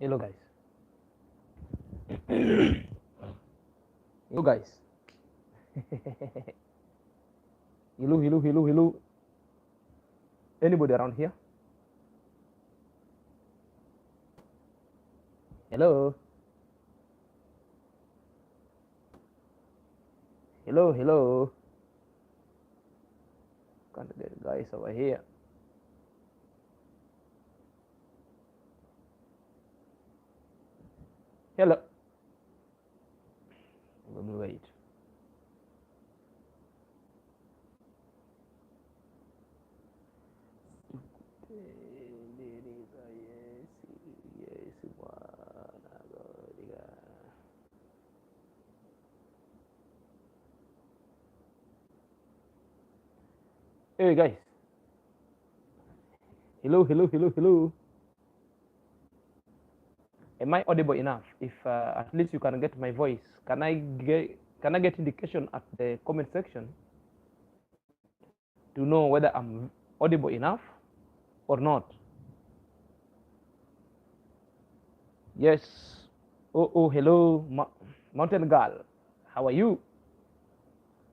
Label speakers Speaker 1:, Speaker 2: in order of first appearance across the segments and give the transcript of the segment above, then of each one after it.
Speaker 1: Hello guys. Hello guys. Hello. Anybody around here? Hello. Hello. Can't get guys over here. Hello. Let me wait. Hey guys. Hello. Am I audible enough? If at least you can get my voice, can I get indication at the comment section to know whether I'm audible enough or not? Yes. Oh, hello, Mountain Girl. How are you?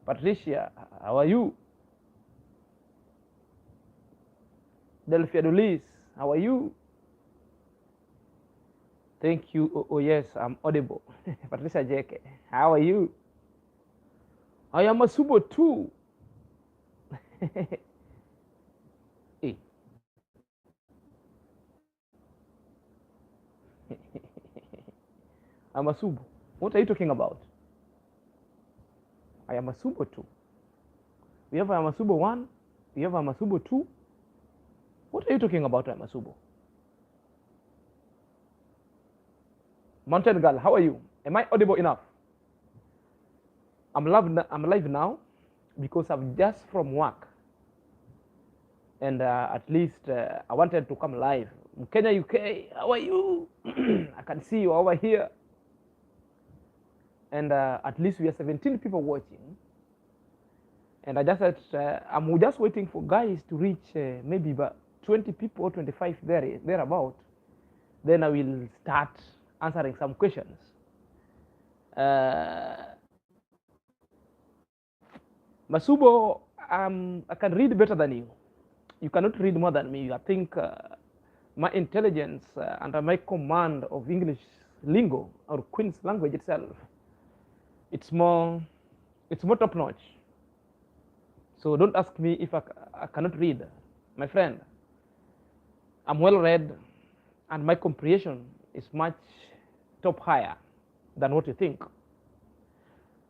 Speaker 1: Patricia, how are you? Delphia Dulis, how are you? Thank you. Oh, yes, I'm audible. Patricia Jeke, how are you? I am a Subo too. Hey. I'm a Subo. What are you talking about? I am a Subo too. We have a Masubo 1, we have a Masubo 2. What are you talking about, Masubo? Mountain Girl, how are you? Am I audible enough? I'm live now because I'm just from work. And at least I wanted to come live. Kenya, UK, how are you? I can see you over here. And at least we are 17 people watching. And I just said, I'm just waiting for guys to reach maybe about 20 people or 25 thereabout. Then I will start answering some questions. Masubo, I can read better than you. You cannot read more than me. I think my intelligence under my command of English lingo or Queen's language itself, it's more top notch. So don't ask me if I cannot read. My friend, I'm well read and my comprehension is much top higher than what you think.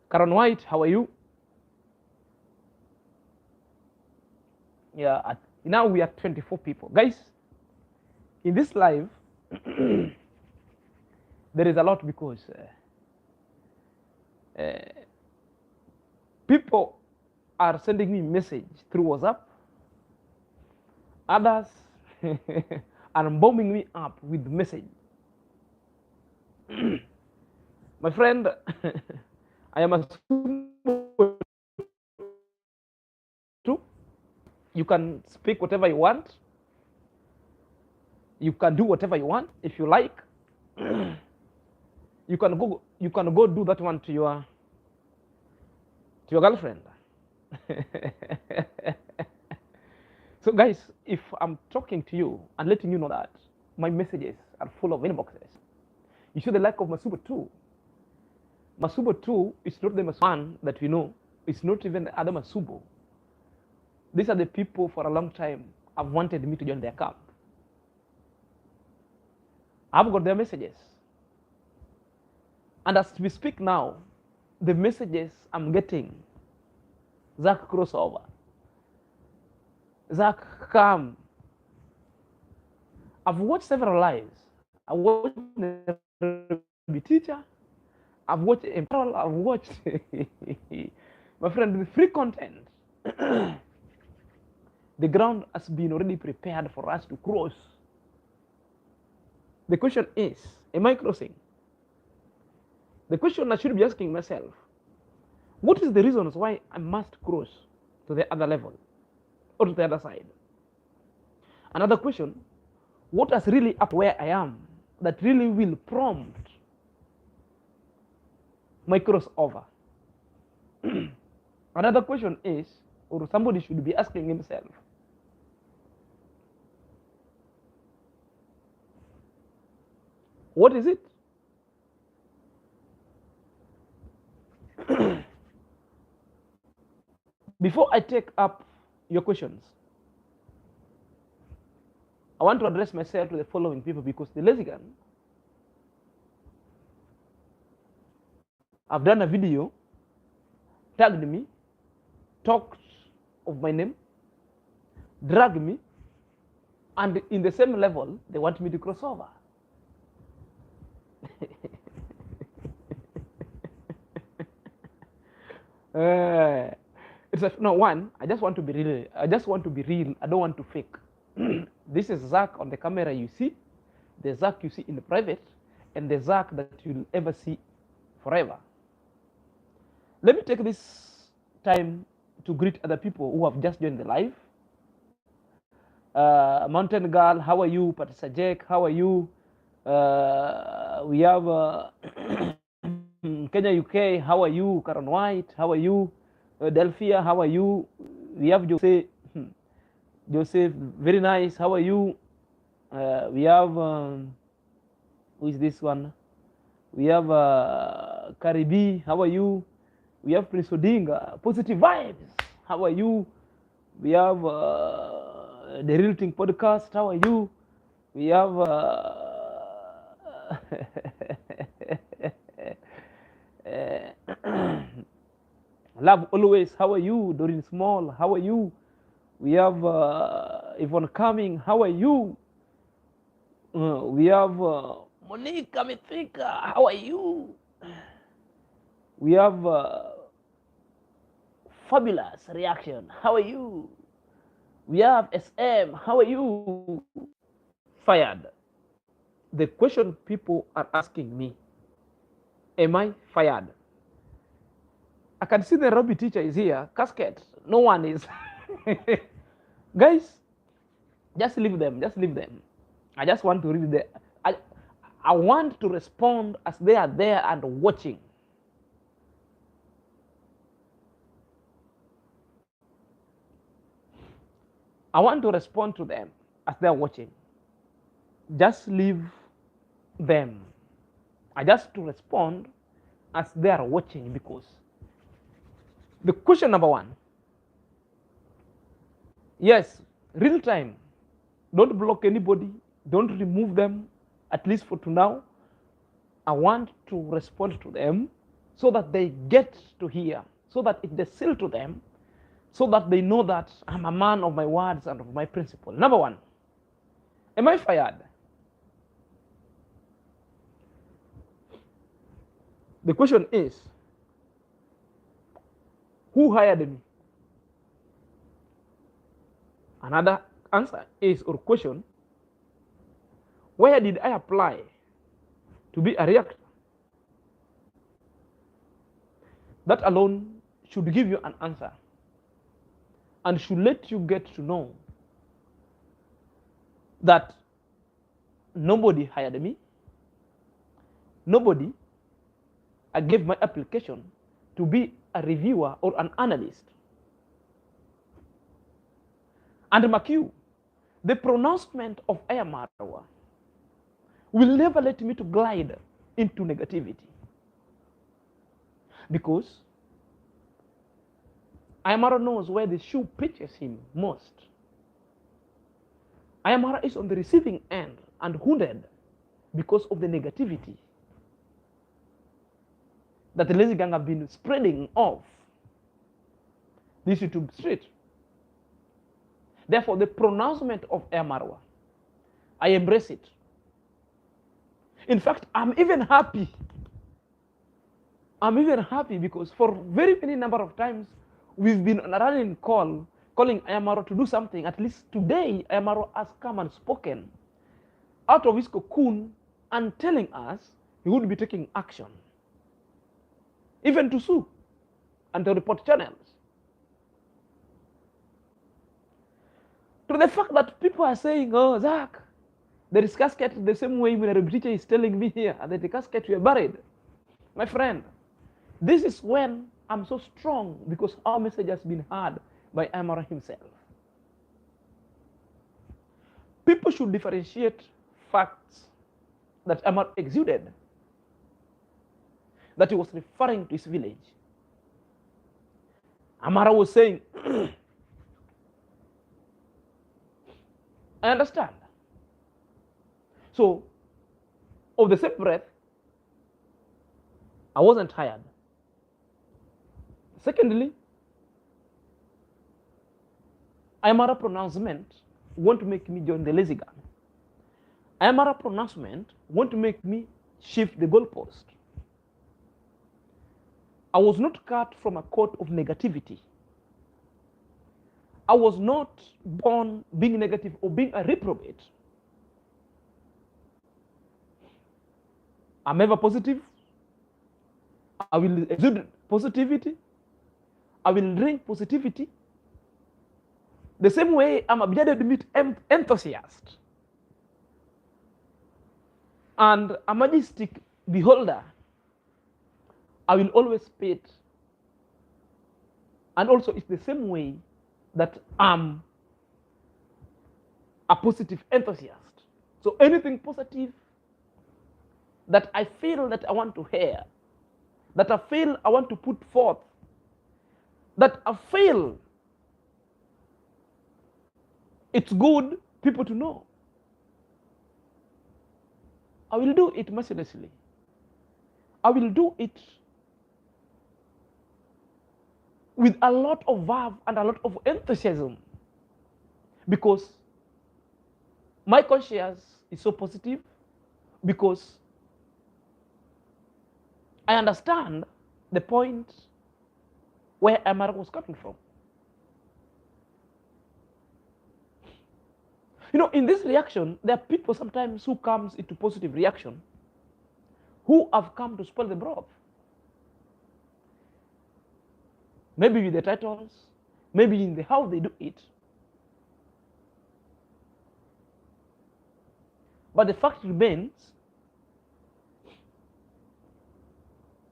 Speaker 1: Karen White, how are you? Yeah, now we are 24 people. Guys, in this live, there is a lot because people are sending me message through WhatsApp. Others are bombing me up with message. My friend, I am a too. You can speak whatever you want. You can do whatever you want if you like. You can go do that one to your girlfriend. So guys, if I'm talking to you and letting you know that my messages are full of inboxes, you show the lack of Masubo 2. Masubo 2 is not the Masubo 1 that we know. It's not even the other Masubo. These are the people for a long time have wanted me to join their camp. I've got their messages. And as we speak now, the messages I'm getting, Zack crossover, Zack come. I've watched several lives. I watched the teacher. I've watched Imperial. I've watched my friend the free content. The ground has been already prepared for us to cross. The question is, am I crossing? The question I should be asking myself, what is the reasons why I must cross to the other level or to the other side? Another question, what has really up where I am that really will prompt my crossover? Another question is, or somebody should be asking himself, what is it? Before I take up your questions, I want to address myself to the following people, because the Lezigan, I've done a video, tagged me, talked of my name, dragged me, and in the same level, they want me to cross over. No, one, I just want to be real. I just want to be real. I don't want to fake. This is Zack on the camera you see, the Zack you see in the private, and the Zack that you'll ever see forever. Let me take this time to greet other people who have just joined the live. Mountain Girl, how are you? Patricia Jack, how are you? We have Kenya UK, how are you? Karen White, how are you? Delphia, how are you? We have Jose, Joseph, very nice, how are you? We have, who is this one? We have Karibi, how are you? We have Prince Odinga, positive vibes, how are you? We have the Real Thing Podcast, how are you? We have Love Always, how are you? Doreen Small, how are you? We have Yvonne Cumming, how are you? We have Monique Kamithika, how are you? We have Fabulous Reaction, how are you? We have SM, how are you? Fired. The question people are asking me, am I fired? I can see the Robbie teacher is here. Casket, no one is. Guys, just leave them, just leave them. I just want to read I want to respond as they are there and watching. I want to respond to them as they are watching. Just leave them. I just to respond as they are watching, because the question number one, yes, real time. Don't block anybody. Don't remove them, at least for now. I want to respond to them so that they get to hear, so that it distill to them, so that they know that I'm a man of my words and of my principle. Number one, am I fired? The question is, who hired me? Another answer is, or question, where did I apply to be a reactor? That alone should give you an answer and should let you get to know that nobody hired me, nobody, I gave my application to be a reviewer or an analyst. And mark you, the pronouncement of marwa will never let me to glide into negativity, because Ayamara knows where the shoe pinches him most. Ayamara is on the receiving end and wounded because of the negativity that the lazy gang have been spreading off this YouTube street. Therefore, the pronouncement of marwa, I embrace it. In fact, I'm even happy. I'm even happy because for very many number of times, we've been on a running call, calling Ayamaro to do something. At least today, Ayamaro has come and spoken out of his cocoon and telling us he would be taking action, even to sue and to report channels. To the fact that people are saying, oh, Zack, There is casket the same way when a teacher is telling me here that the casket we are buried. My friend, this is when I'm so strong because our message has been heard by Amara himself. People should differentiate facts that Amar exuded, that he was referring to his village. Amara was saying, I understand. So, of the same breath, I wasn't tired. Secondly, Amara pronouncement want to make me join the lazy gang. Amara pronouncement want to make me shift the goalpost. I was not cut from a coat of negativity. I was not born being negative or being a reprobate. I'm ever positive. I will exude positivity. I will drink positivity. The same way I'm a bearded meat enthusiast and a majestic beholder, I will always spit. And also it's the same way that I'm a positive enthusiast. So anything positive that I feel that I want to hear, that I feel I want to put forth, that I feel it's good people to know, I will do it mercilessly. I will do it with a lot of verve and a lot of enthusiasm, because my conscience is so positive, because I understand the point where Amara was coming from. You know, in this reaction, there are people sometimes who comes into positive reaction who have come to spoil the broth. Maybe with the titles, maybe in the how they do it. But the fact remains,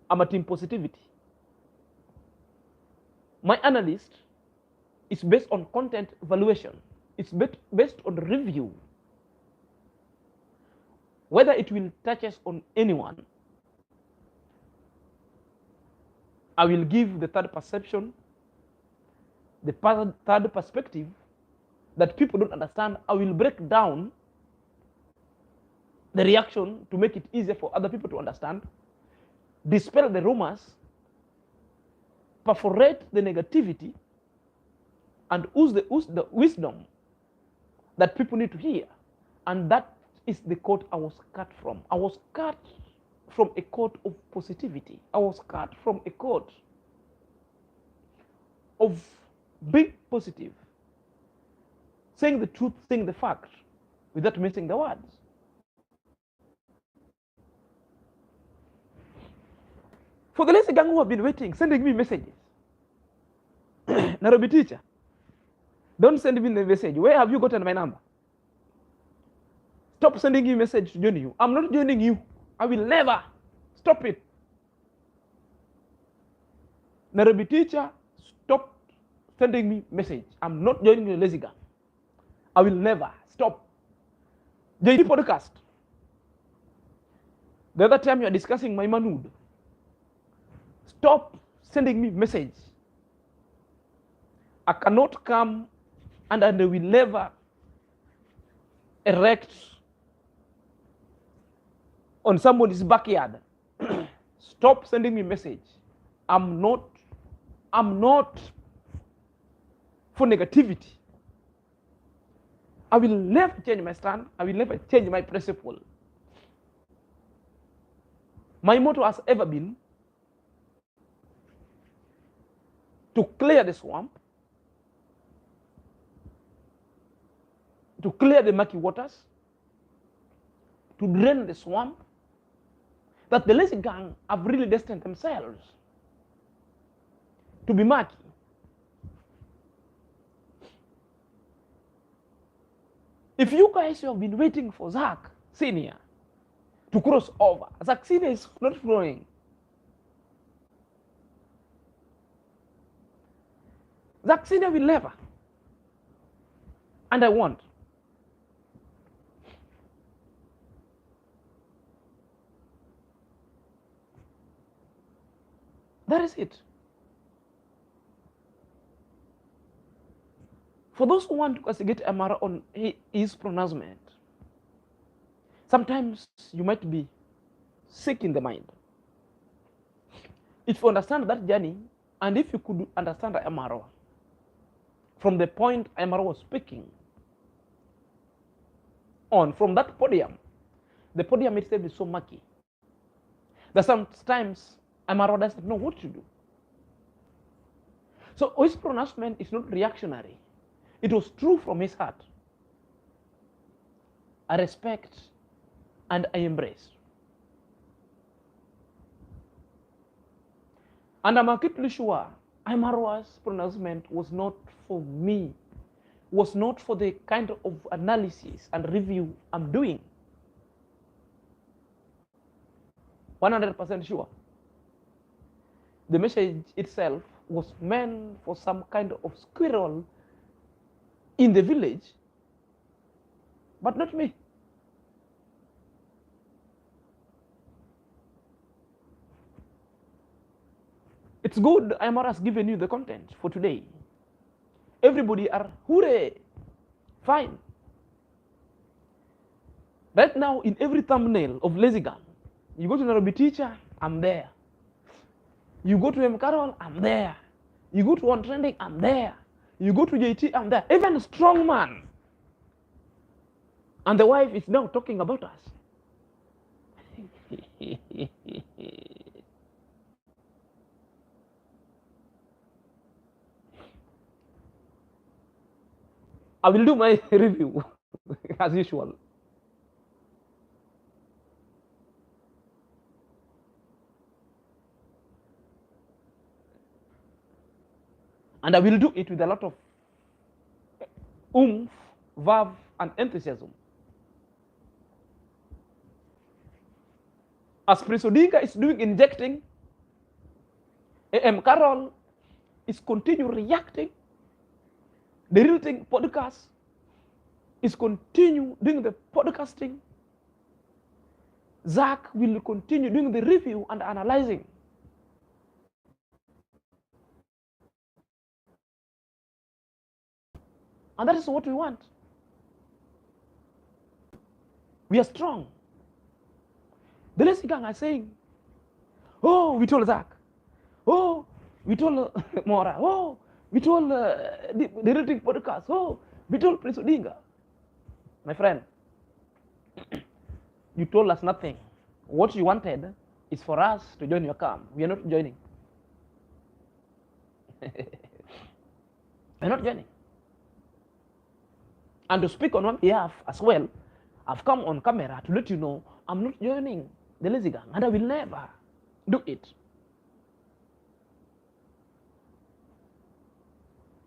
Speaker 1: I'm a team positivity. My analyst is based on content evaluation. It's based on review. Whether it will touch us on anyone, I will give the third perception, the third perspective that people don't understand. I will break down the reaction to make it easier for other people to understand, dispel the rumors, perforate the negativity, and use the wisdom that people need to hear. And that is the coat I was cut from. I was cut from a coat of positivity. I was cut from a coat of being positive, saying the truth, saying the fact, without missing the words. For the lazy gang who have been waiting, sending me messages. Nairobi teacher, don't send me the message. Where have you gotten my number? Stop sending me a message to join you. I'm not joining you. I will never. Stop it. Nairobi teacher, stop sending me message. I'm not joining the lazy gang. I will never. Stop. JD podcast. The other time you are discussing my manhood. Stop sending me message. I cannot come and I will never erect on somebody's backyard. Stop sending me message. I'm not for negativity. I will never change my stand. I will never change my principle. My motto has ever been to clear the swamp, to clear the murky waters, to drain the swamp, that the lazy gang have really destined themselves to be murky. If you guys have been waiting for Zack Snr to cross over, Zack Snr is not flowing. Zack Snr will never. And I want. That is it. For those who want to castigate Amara on his pronouncement, sometimes you might be sick in the mind. If you understand that journey, and if you could understand Amara from the point Amara was speaking on, from that podium, the podium itself is so murky that sometimes Amara doesn't know what to do. So his pronouncement is not reactionary. It was true from his heart. I respect and I embrace. And I'm completely sure Marwa's pronouncement was not for me, was not for the kind of analysis and review I'm doing. 100% sure. The message itself was meant for some kind of squirrel in the village, but not me. It's good Amara has given you the content for today. Everybody are hooray, fine. Right now, in every thumbnail of Lazy Gun, you go to Nairobi Teacher, I'm there. You go to M. Carroll, I'm there. You go to On Trending, I'm there. You go to JT, I'm there. Even a strong man. And the wife is now talking about us. I will do my review as usual. And I will do it with a lot of oomph, verve, and enthusiasm. As Prince Odinga is doing injecting, A.M. Carroll is continue reacting. The Real Thing podcast is continue doing the podcasting. Zack will continue doing the review and analyzing. And that is what we want. We are strong. The Lazy Gang are saying, oh, we told Zack. Oh, we told Mora. Oh, we told the Real Thing podcast. Oh, we told Prince Odinga. My friend, you told us nothing. What you wanted is for us to join your camp. We are not joining. We're not joining. And to speak on my behalf as well, I've come on camera to let you know I'm not joining the Lazy Gang, and I will never do it.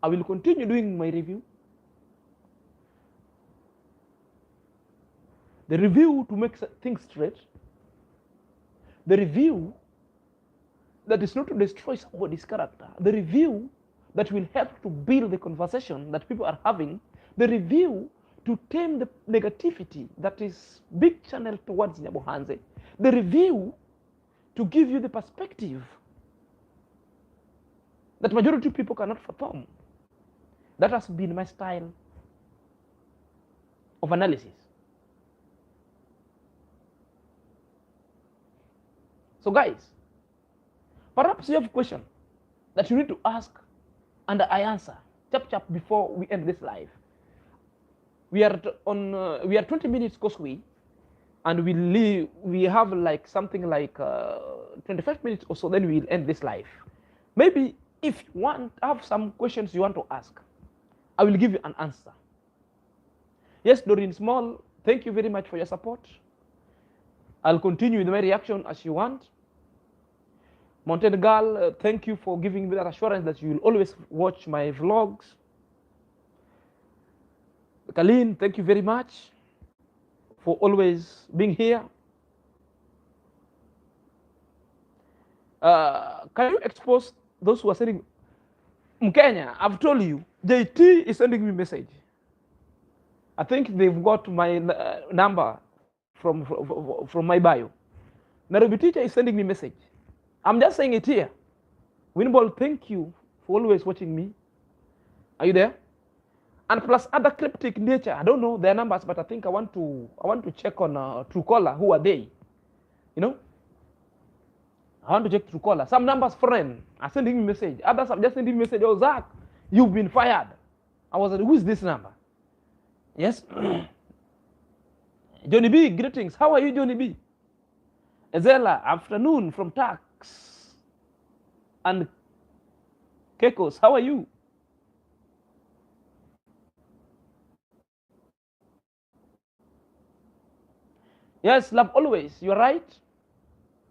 Speaker 1: I will continue doing my review. The review to make things straight. The review that is not to destroy somebody's character. The review that will help to build the conversation that people are having. The review to tame the negativity that is big channel towards Nyabohanze. The review to give you the perspective that majority of people cannot fathom. That has been my style of analysis. So guys, perhaps you have a question that you need to ask and I answer chap before we end this live. We are 20 minutes causeway, and we have like something like 25 minutes or so, then we'll end this live. Maybe if you have some questions you want to ask, I will give you an answer. Yes, Doreen Small, thank you very much for your support. I'll continue with my reaction as you want. Mountain Girl, thank you for giving me that assurance that you will always watch my vlogs. Kalin, thank you very much for always being here. Can you expose those who are sending Mkenya? I've told you, JT is sending me a message. I think they've got my number from my bio. Nairobi teacher is sending me a message. I'm just saying it here. Winball, thank you for always watching me. Are you there? And plus other cryptic nature. I don't know their numbers, but I think I want to check on Truecaller. Who are they? You know? I want to check Truecaller. Some numbers foreign are sending me message. Others are just sending me message. Oh, Zack, you've been fired. I was like, who is this number? Yes. Johnny B, greetings. How are you, Johnny B? Ezela, afternoon from Tax. And Kekos, how are you? Yes, love always. You're right.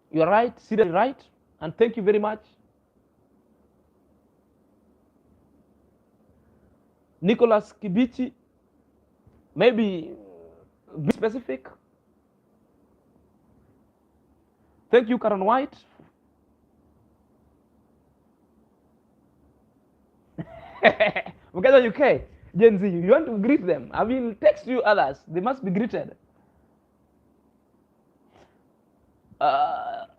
Speaker 1: You're right. Seriously right. And thank you very much. Nicholas Kibichi, maybe be specific. Thank you, Karen White. Because of UK, Gen Z, you want to greet them. I will text you others. They must be greeted.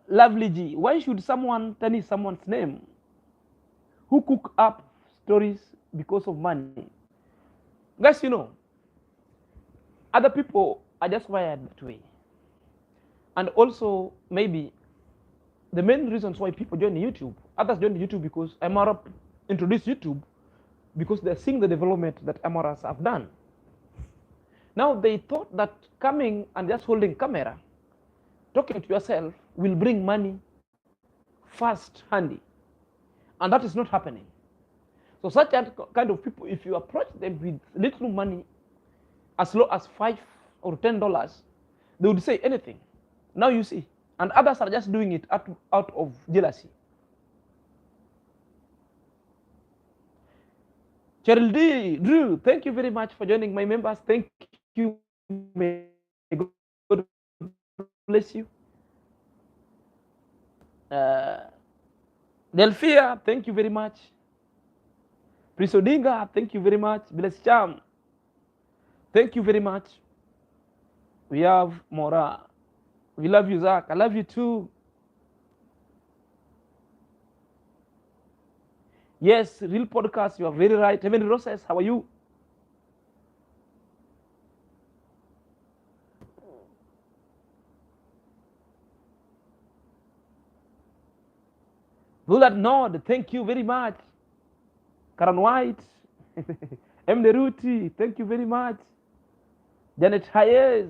Speaker 1: Lovely G, why should someone tell you someone's name who cook up stories because of money? Guys, you know, other people are just wired that way. And also, maybe the main reasons why people join YouTube, others join YouTube because MRA introduced YouTube because they're seeing the development that MRAs have done. Now they thought that coming and just holding camera, talking to yourself will bring money fast, handy. And that is not happening. So such kind of people, if you approach them with little money, as low as $5 or $10, they would say anything. Now you see. And others are just doing it out of jealousy. Cheryl D, Drew, thank you very much for joining my members. Thank you. May God bless you. Delphia, thank you very much. Prisodinga, thank you very much. Bless Cham, thank you very much. We have Mora. We love you, Zack. I love you too. Yes, real podcast. You are very right. Heaven Roses, how are you? Bullard Nod, thank you very much. Karen White, M. Deruti, thank you very much. Janet Hayes,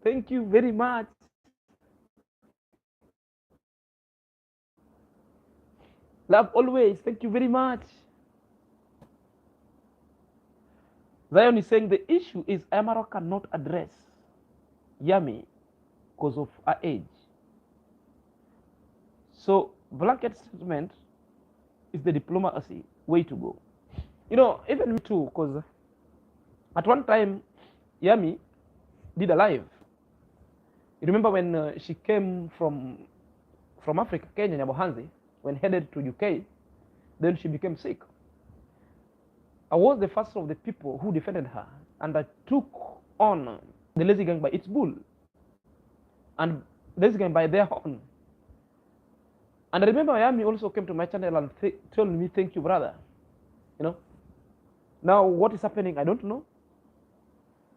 Speaker 1: thank you very much. Love always, thank you very much. Zion is saying the issue is Amaro cannot address Yami because of her age. So blanket statement is the diplomacy way to go. You know, even me too, because at one time Yami did a live. You remember when she came from Africa, Kenya, Nyabohanzi, when headed to UK, then she became sick. I was the first of the people who defended her, and I took on the lazy gang by its bull, and lazy gang by their horn. And I remember Yami also came to my channel and told me, thank you, brother. You know, now what is happening, I don't know.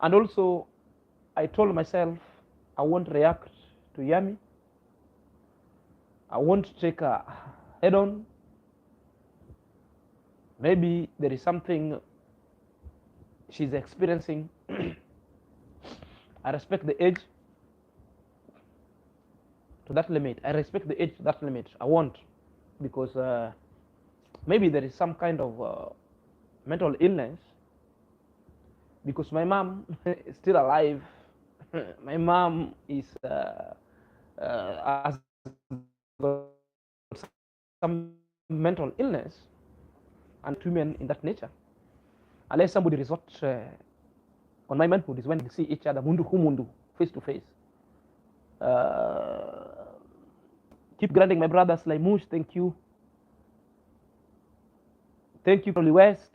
Speaker 1: And also, I told myself, I won't react to Yami. I won't take her head on. Maybe there is something she's experiencing. I respect the age to that limit. I respect the age to that limit. I won't, because maybe there is some kind of mental illness. Because my mom is still alive. My mom is has some mental illness, and women in that nature, unless somebody resort on my manhood is when we see each other mundu humundu, face to face. Keep granting my brothers Laimush, thank you. Thank you, Probably West.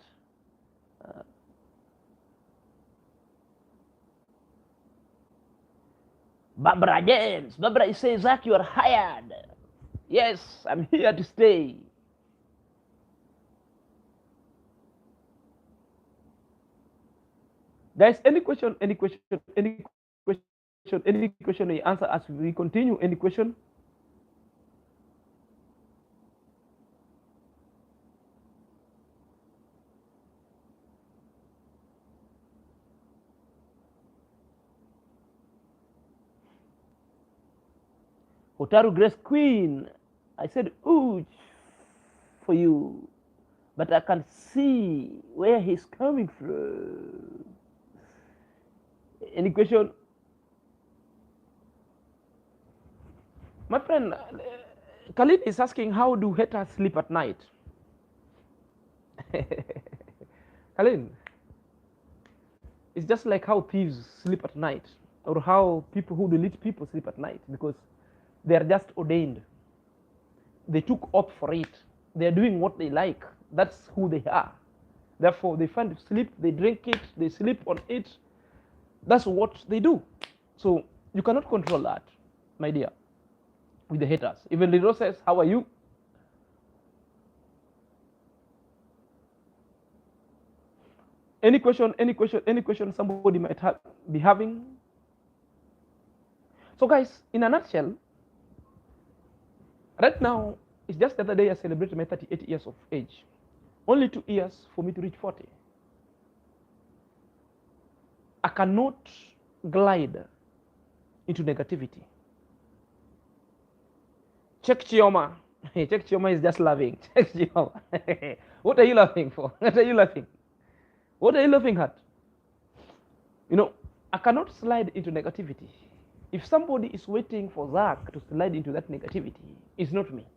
Speaker 1: Barbara James. Barbara says, Zack, you are hired. Yes, I'm here to stay. Guys, any question, any question, any question, any question we answer as we continue? Any question? Hotaru Grace Queen, I said, ooh, for you, but I can see where he's coming from. Any question? My friend, Khalid is asking, how do haters sleep at night? Khalid, it's just like how thieves sleep at night, or how people who delete people sleep at night, because they are just ordained. They took oath for it. They are doing what they like. That's who they are. Therefore, they find sleep, they drink it, they sleep on it. That's what they do. So you cannot control that, my dear, with the haters. Even Lido says, how are you? Any question, any question, any question somebody might be having? So guys, in a nutshell, right now, it's just the other day I celebrated my 38 years of age. Only 2 years for me to reach 40. I cannot glide into negativity. Check Chioma. Check Chioma is just laughing. Check Chioma. What are you laughing for? What are you laughing? What are you laughing at? You know, I cannot slide into negativity. If somebody is waiting for Zack to slide into that negativity, it's not me.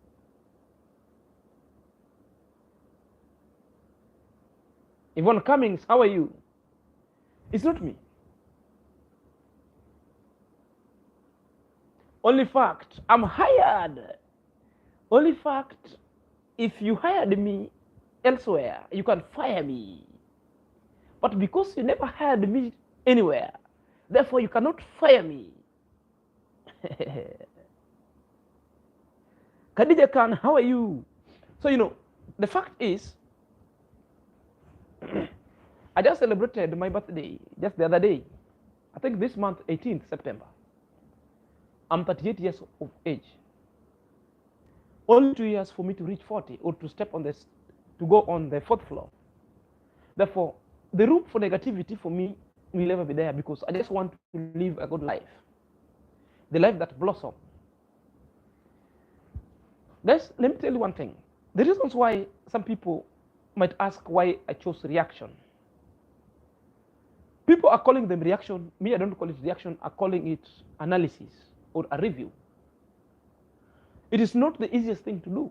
Speaker 1: Yvonne Cummings, how are you? It's not me. Only fact, I'm hired. Only fact, if you hired me elsewhere, you can fire me. But because you never hired me anywhere, therefore you cannot fire me. Khadija Khan, how are you? So, you know, the fact is, I just celebrated my birthday just the other day. I think this month, 18th September. I'm 38 years of age. Only 2 years for me to reach 40 or to step on this, to go on the 4th floor. Therefore, the room for negativity for me will never be there, because I just want to live a good life. The life that blossoms. Guys, let me tell you one thing. The reasons why some people might ask why I chose reaction. People are calling them reaction. Me, I don't call it reaction. I'm calling it analysis or a review. It is not the easiest thing to do.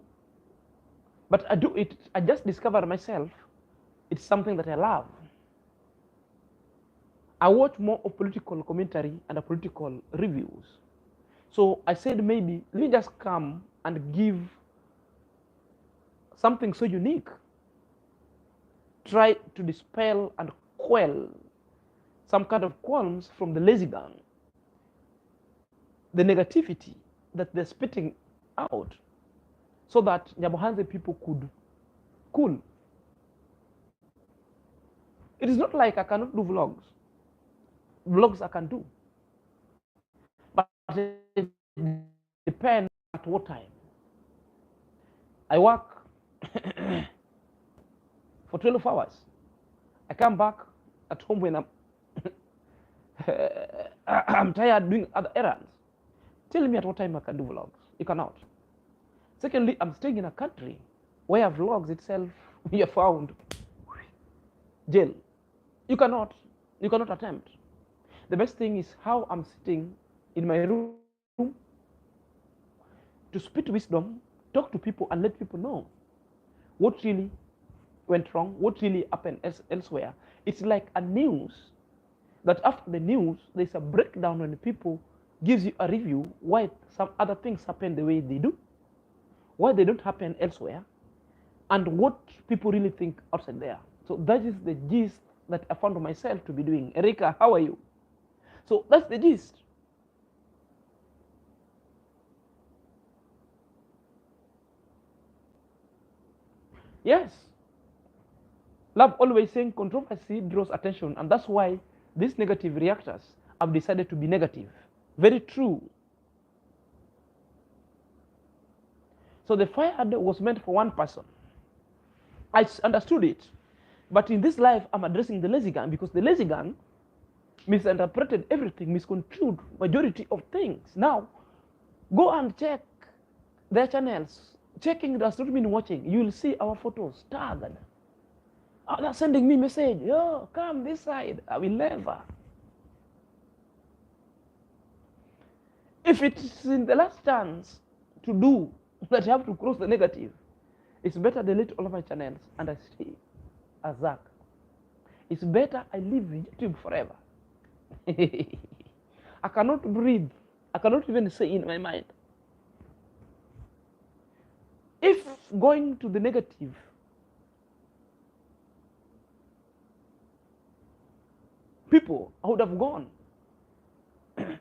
Speaker 1: But I do it. I just discovered myself. It's something that I love. I watch more of political commentary and political reviews. So I said, maybe let me just come and give something so unique. Try to dispel and quell some kind of qualms from the lazy gang, the negativity that they're spitting out, so that Nyabohanze people could cool. It is not like I cannot do vlogs. Vlogs I can do. But it depends at what time. I work for 12 hours. I come back at home when I'm tired doing other errands. Tell me at what time I can do vlogs. You cannot. Secondly, I'm staying in a country where vlogs itself, we are found jail. You cannot attempt. The best thing is how I'm sitting in my room to spit wisdom, talk to people, and let people know what really went wrong, what really happened elsewhere. It's like a news that after the news, there's a breakdown when people gives you a review why some other things happen the way they do, why they don't happen elsewhere, and what people really think outside there. So that is the gist that I found myself to be doing. Erika, how are you? So that's the gist. Yes. Love always saying controversy draws attention, and that's why these negative reactors have decided to be negative. Very true. So the fired was meant for one person. I understood it. But in this life, I'm addressing the lazy gun because the lazy gun misinterpreted everything, misconstrued majority of things. Now, go and check their channels. Checking does not mean watching. You will see our photos tagged. They're sending me message. Yo, come this side. I will never. If it's in the last chance to do that, you have to cross the negative. It's better delete all of my channels and I stay as Zack. It's better I leave YouTube forever. I cannot breathe. I cannot even say in my mind. If going to the negative people, I would have gone.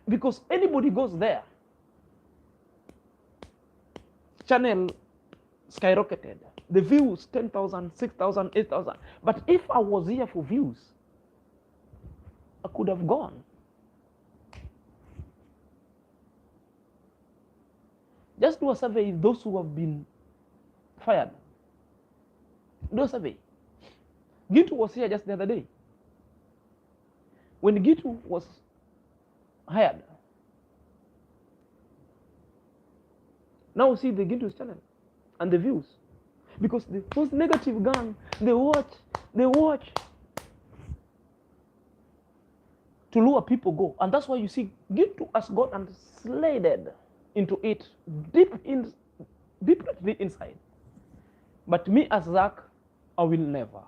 Speaker 1: Because anybody goes there, channel skyrocketed. The views 10,000, 6,000, 8,000. But if I was here for views, I could have gone. Just do a survey of those who have been fired. Do a survey. Gitu was here just the other day. When Gitu was hired, now see the Gitu's channel and the views. Because the most negative gang, they watch to lure people go. And that's why you see Gitu has got and slided into it deeply inside. But me as Zack, I will never.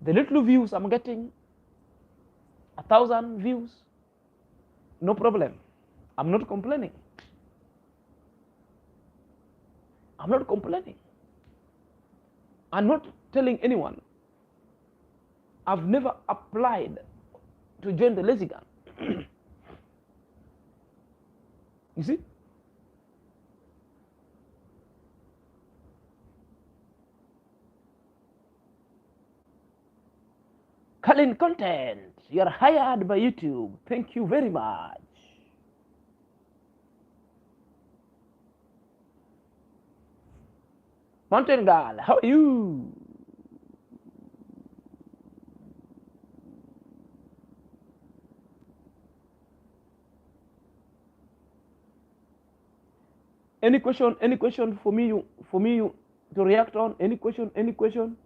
Speaker 1: The little views I'm getting, 1,000 views, no problem. I'm not complaining. I'm not complaining. I'm not telling anyone. I've never applied to join the lazy gun. You see? Calling content. You're hired by YouTube. Thank you very much. Mountain Girl, how are you? Any question for me to react on? Any question? Any question?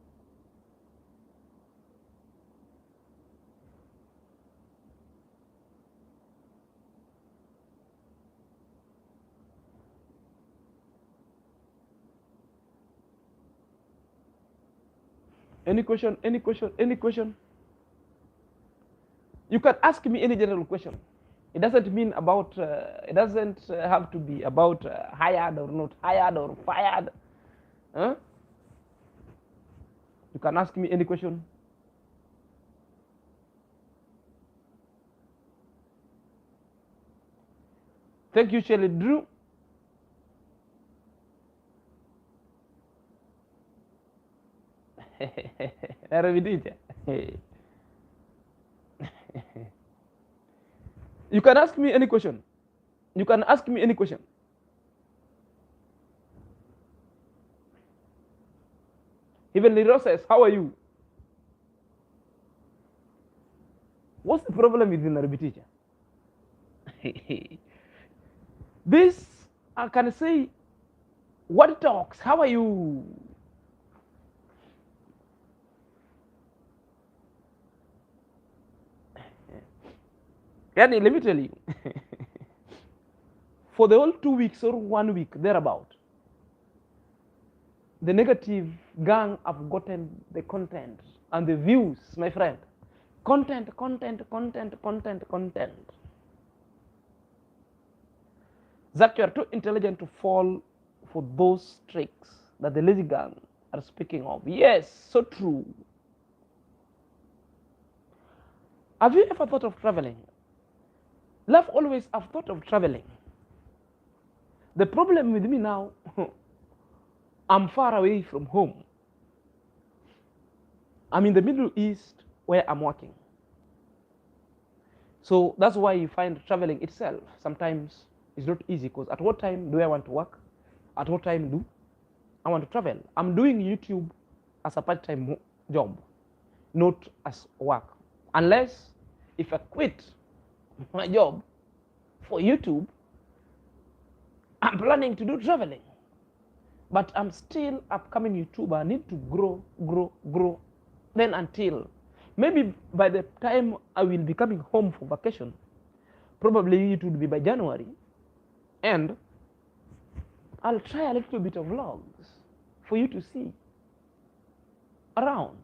Speaker 1: You can ask me any general question. It doesn't mean about, it doesn't have to be about hired or not hired or fired. Huh? You can ask me any question. Thank you, Shelley Drew. You can ask me any question. Even Lero says, how are you? What's the problem with the Nairobi teacher? This, I can say, what talks? How are you? Yani, let me tell you, for the whole 2 weeks or 1 week, thereabout, the negative gang have gotten the content and the views, my friend. Content, content, content, content, content. Zack, you are too intelligent to fall for those tricks that the lazy gang are speaking of. Yes, so true. Have you ever thought of traveling? Love always have thought of traveling. The problem with me now, I'm far away from home. I'm in the Middle East where I'm working. So that's why you find traveling itself sometimes is not easy, because at what time do I want to work? At what time do I want to travel? I'm doing YouTube as a part-time job, not as work. Unless if I quit my job for YouTube, I'm planning to do traveling. But I'm still upcoming YouTuber. I need to grow, grow, grow. Then until maybe by the time I will be coming home for vacation, probably it would be by January, and I'll try a little bit of vlogs for you to see around,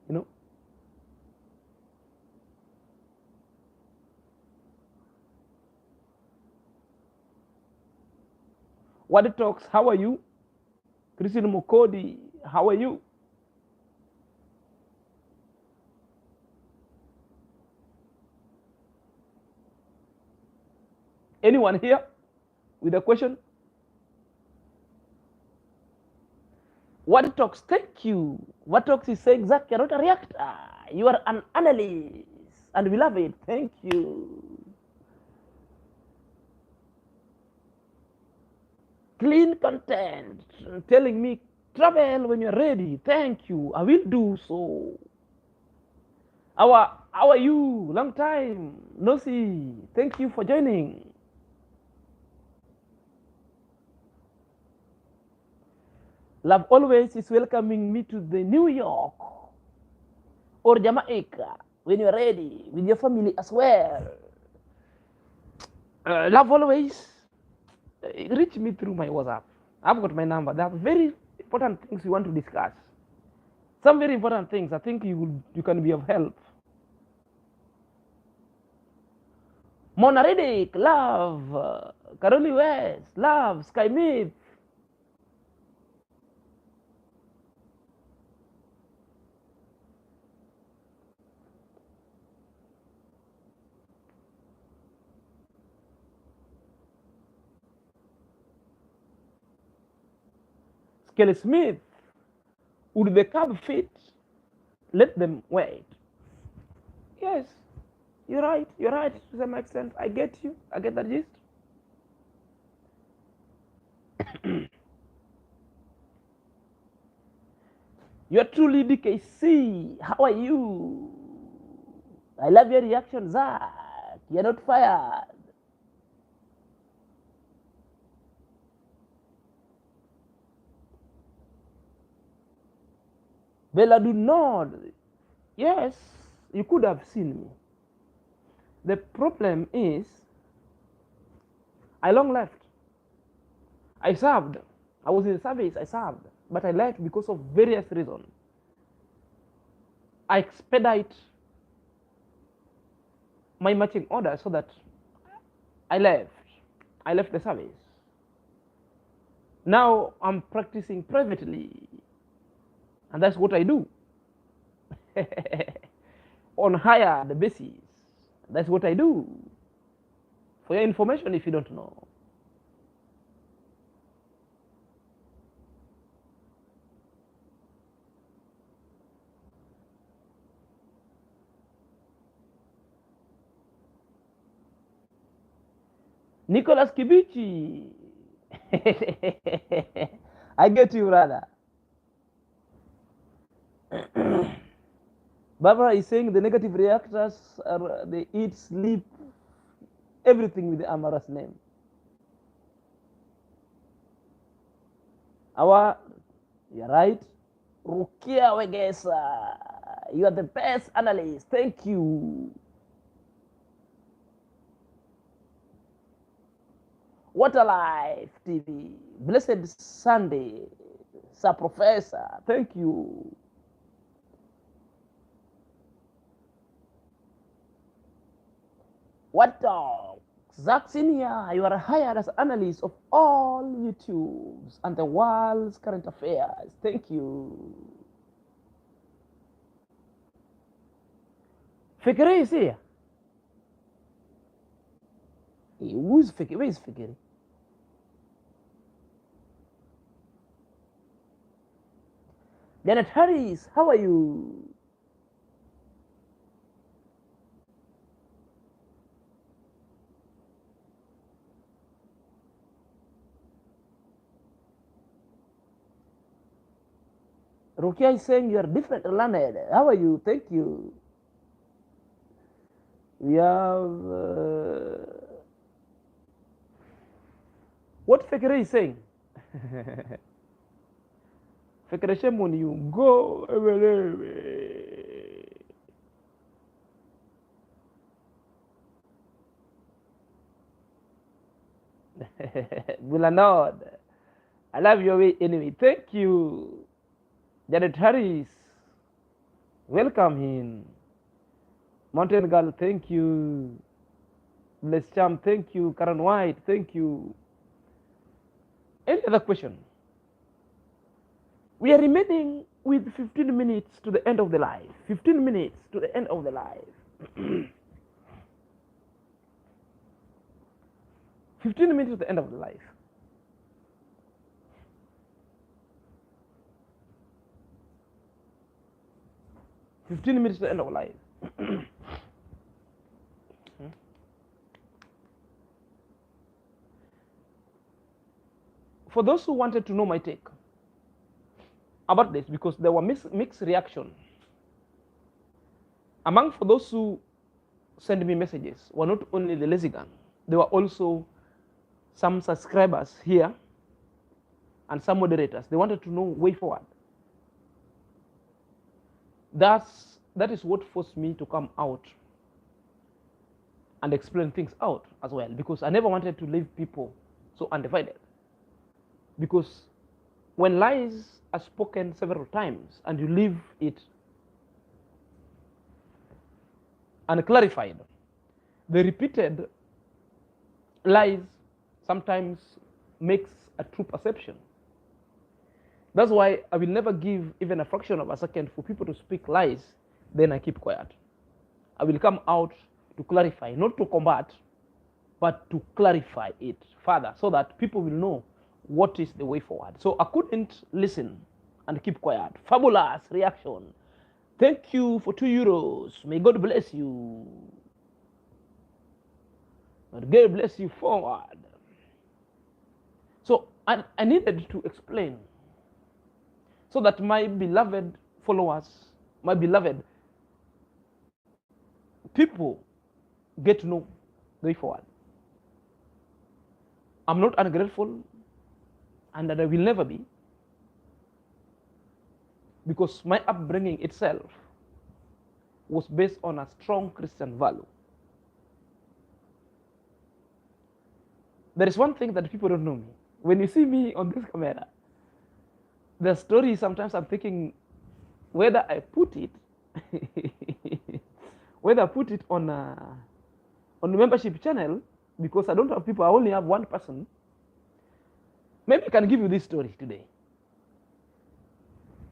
Speaker 1: you know. What talks? How are you? Christine Mukodi, how are you? Anyone here with a question? What talks? Thank you. What talks is saying, Zack, you're not a reactor. You are an analyst. And we love it. Thank you. Clean content. Telling me, travel when you're ready. Thank you. I will do so. How are you? Long time. No see. Thank you for joining. Love always is welcoming me to the New York or Jamaica when you're ready with your family as well. Love always reach me through my WhatsApp. I've got my number. There are very important things we want to discuss. Some very important things. I think you can be of help. Mona Riddick, love. Caroli West, love. Sky Myth. Kelly Smith. Would the curve fit? Let them wait. Yes, you're right. You're right to some extent. I get you. I get that gist. You're truly DKC. How are you? I love your reaction, Zack. You're not fired. Bella, do not. Yes, you could have seen me. The problem is, I long left. I served. I was in the service. I served, but I left because of various reasons. I expedite my marching order so that I left. I left the service. Now I'm practicing privately, and that's what I do on hired basis. That's what I do. For your information, if you don't know. Nicholas Kibichi. I get you, brother. Barbara is saying the negative reactors are they eat, sleep, everything with the Amara's name. You're right. Rukia Wegesa, you are the best analyst. Thank you. What a Life TV. Blessed Sunday, Sir Professor. Thank you. What dog? Zack Snr, you are hired as analyst of all YouTubes and the world's current affairs. Thank you. Fikiri is here. Who's Fikiri? Where is Fikiri? Janet Harris, how are you? Rukia is saying you are different, learned. How are you? Thank you. We have what Fikiri is saying. Fikiri, shame on you. Go. Bulanod, I love your way anyway. Thank you. Janet Harris, welcome in. Mountain Girl, thank you. Bless Cham, thank you. Karen White, thank you. Any other question? We are remaining with 15 minutes to the end of the live. 15 minutes to the end of the live. 15 minutes to the end of the life. Minutes to the end of life. For those who wanted to know my take about this, because there were mixed reaction among for those who send me messages were not only the lazy gang, there were also some subscribers here and some moderators. They wanted to know way forward. That is what forced me to come out and explain things out as well, because I never wanted to leave people so undivided. Because when lies are spoken several times and you leave it unclarified, the repeated lies sometimes makes a true perception. That's why I will never give even a fraction of a second for people to speak lies, then I keep quiet. I will come out to clarify, not to combat, but to clarify it further so that people will know what is the way forward. So I couldn't listen and keep quiet. Fabulous reaction. Thank you for €2. May God bless you. May God bless you forward. So I needed to explain so that my beloved followers, my beloved people get to know the way forward. I'm not ungrateful, and that I will never be, because my upbringing itself was based on a strong Christian value. There is one thing that people don't know me. When you see me on this camera, the story sometimes I'm thinking whether I put it whether I put it on a membership channel, because I don't have people, I only have one person. Maybe I can give you this story today.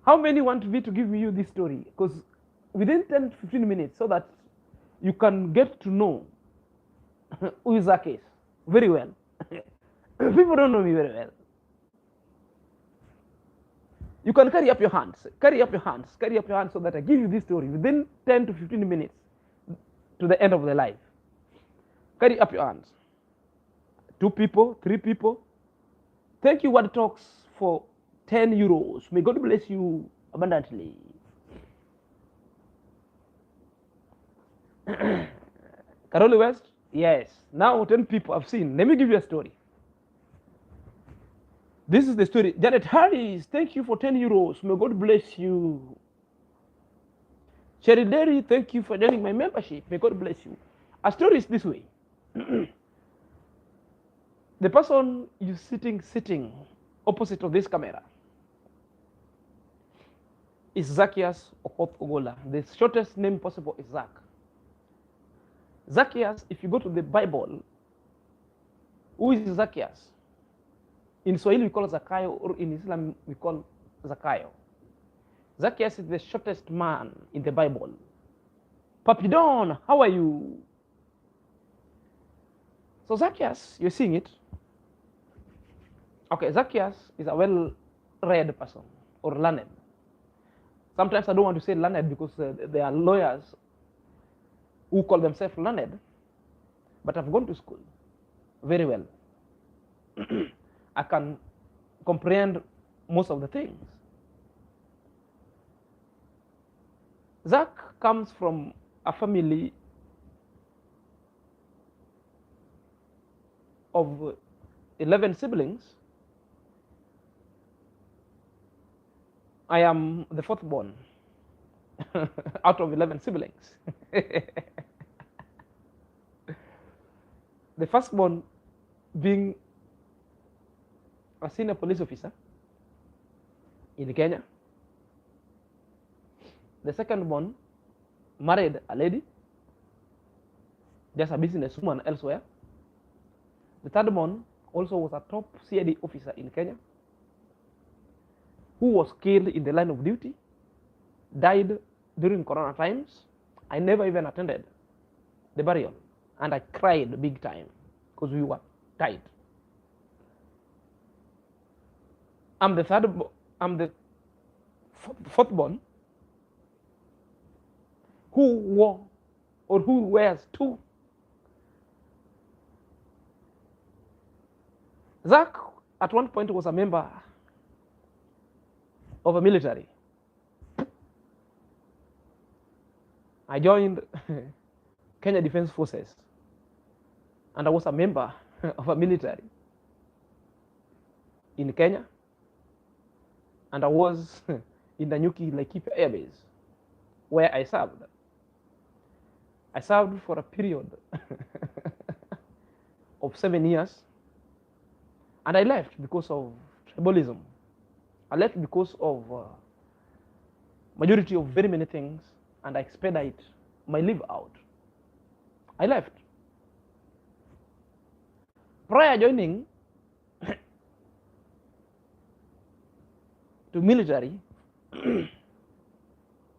Speaker 1: How many want me to give you this story? Because within 10 to 15 minutes, so that you can get to know who is Zack very well. People don't know me very well. You can carry up your hands, carry up your hands, carry up your hands, so that I give you this story within 10 to 15 minutes to the end of the life. Carry up your hands. 2 people, 3 people. Thank you, Word Talks, for €10. May God bless you abundantly. Carol West, yes. Now 10 people I've seen. Let me give you a story. This is the story. Janet Harris, thank you for €10. May God bless you. Sherry Derry, thank you for joining my membership. May God bless you. A story is this way. The person you sitting opposite of this camera is Zacchaeus Okoth Ogola. The shortest name possible is Zack. Zacchaeus, if you go to the Bible, who is Zacchaeus? In Swahili we call Zakayo, or in Islam we call Zakayo. Zacchaeus is the shortest man in the Bible. Papidon, how are you? So Zacchaeus, you're seeing it. Okay, Zacchaeus is a well-read person or learned. Sometimes I don't want to say learned because there are lawyers who call themselves learned, but I've gone to school very well. I can comprehend most of the things. Zack comes from a family of 11 siblings. I am the fourth born out of 11 siblings. The firstborn being a senior police officer in Kenya. The secondborn married a lady, just a businesswoman elsewhere. The thirdborn also was a top CID officer in Kenya, who was killed in the line of duty, died during Corona times. I never even attended the burial, and I cried big time because we were tight. I'm the fourth born who wore or who wears two. Zack at one point was a member of a military. I joined Kenya Defense Forces, and I was a member of a military in Kenya, and I was in the Nyuki Laikipia Air Base, where I served. I served for a period of 7 years, and I left because of tribalism. I left because of majority of very many things, and I expedite my leave out. I left. Prior joining to military,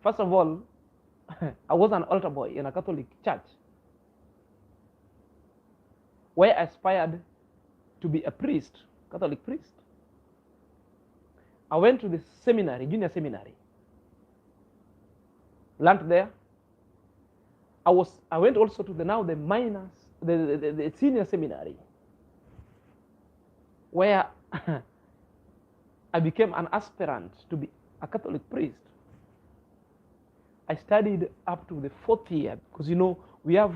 Speaker 1: first of all, I was an altar boy in a Catholic church, where I aspired to be a priest, Catholic priest. I went to the seminary, junior seminary, learned there. I went also to the senior seminary, where I became an aspirant to be a Catholic priest. I studied up to the 4th year, because we have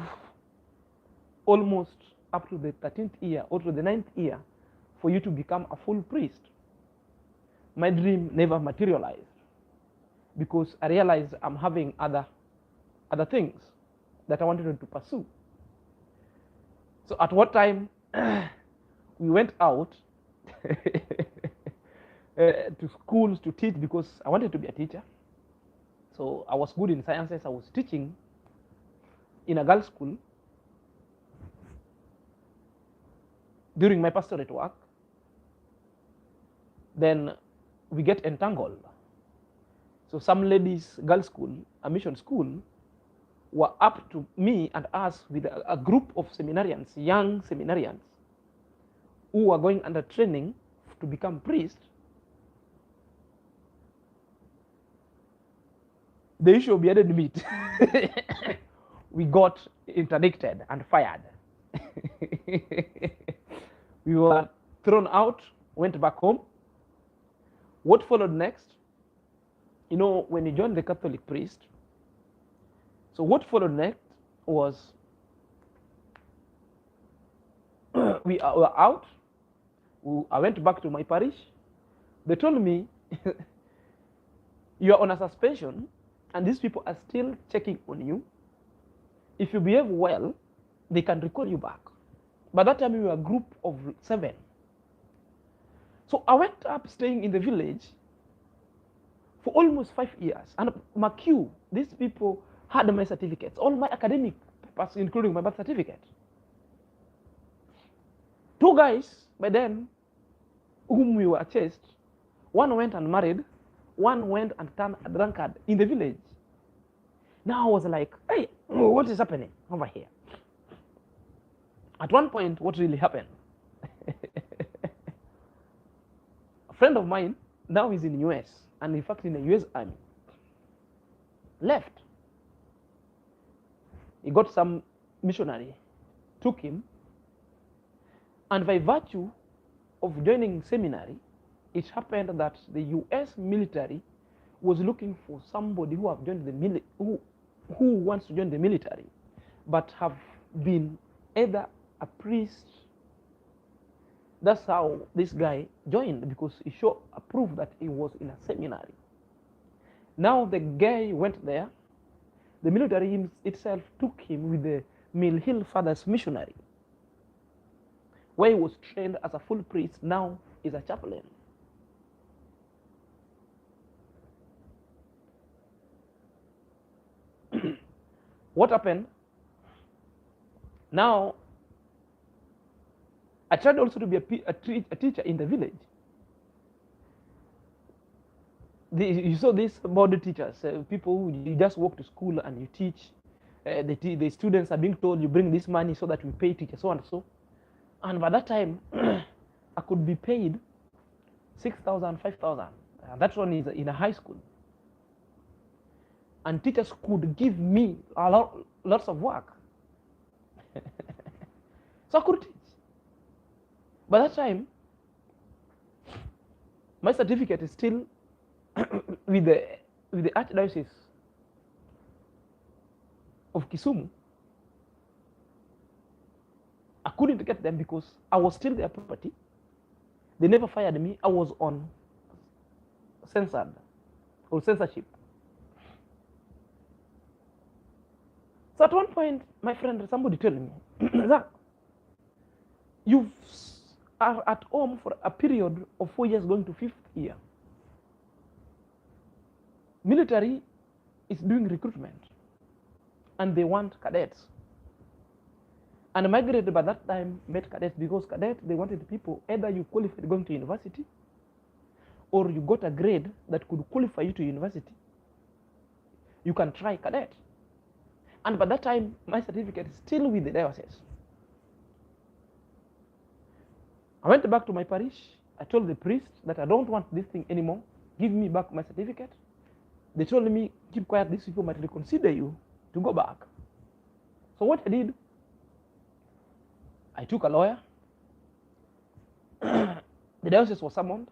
Speaker 1: almost up to the 13th year or to the 9th year for you to become a full priest. My dream never materialized because I realized I'm having other things that I wanted to pursue. So at what time we went out to schools to teach, because I wanted to be a teacher. So I was good in sciences. I was teaching in a girls' school during my pastorate work. Then we get entangled. So some ladies' girls' school, a mission school, were up to me and us with a group of seminarians, young seminarians, who were going under training to become priests. The issue of bearded meat, we got interdicted and fired. We were thrown out, went back home. What followed next? When you join the Catholic priest, so what followed next was we were out. I went back to my parish. They told me, you are on a suspension, and these people are still checking on you. If you behave well, they can recall you back. By that time, we were a group of 7. So I went up staying in the village for almost 5 years. And McHugh, these people had my certificates, all my academic papers, including my birth certificate. Two guys by then, whom we were chased, one went and married, one went and turned a drunkard in the village. Now I was like, hey, what is happening over here? At one point, what really happened? A friend of mine, now he's in the US, and in fact in the US Army, left. He got some missionary, took him, and by virtue of joining seminary, it happened that the US military was looking for somebody who have joined the who wants to join the military, but have been either a priest. That's how this guy joined, because he showed a proof that he was in a seminary. Now the guy went there. The military itself took him with the Mill Hill Fathers Missionary, where he was trained as a full priest. Now is a chaplain. What happened? Now, I tried also to be a teacher in the village. You saw these model teachers, people who you just walk to school and you teach. The students are being told, you bring this money so that we pay teachers, so and so. And by that time, I could be paid 6,000, 5,000. That one is in a high school. And teachers could give me lots of work. So I could teach. By that time, my certificate is still with the Archdiocese of Kisumu. I couldn't get them because I was still their property. They never fired me. I was on censorship. So at one point, my friend, somebody told me, Zack, you are at home for a period of 4 years going to 5th year. Military is doing recruitment, and they want cadets. And migrated by that time met cadets, because cadets, they wanted people, either you qualified going to university, or you got a grade that could qualify you to university. You can try cadet. And by that time, my certificate is still with the diocese. I went back to my parish. I told the priest that I don't want this thing anymore. Give me back my certificate. They told me, keep quiet, these people might reconsider you to go back. So what I did, I took a lawyer. The diocese was summoned.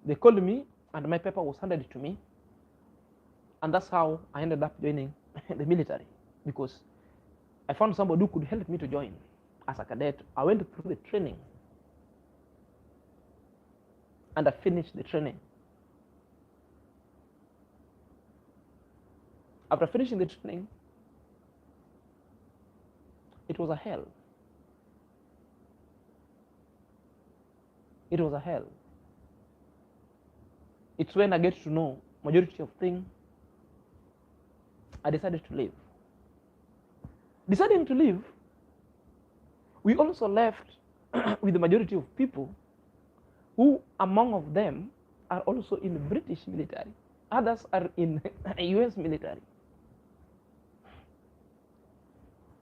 Speaker 1: They called me, and my paper was handed to me. And that's how I ended up joining the military, because I found somebody who could help me to join as a cadet. I went through the training, and I finished the training. After finishing the training, it was a hell. It was a hell. It's when I get to know majority of things, I decided to leave. Deciding to leave, we also left with the majority of people who, among of them, are also in the British military. Others are in US military.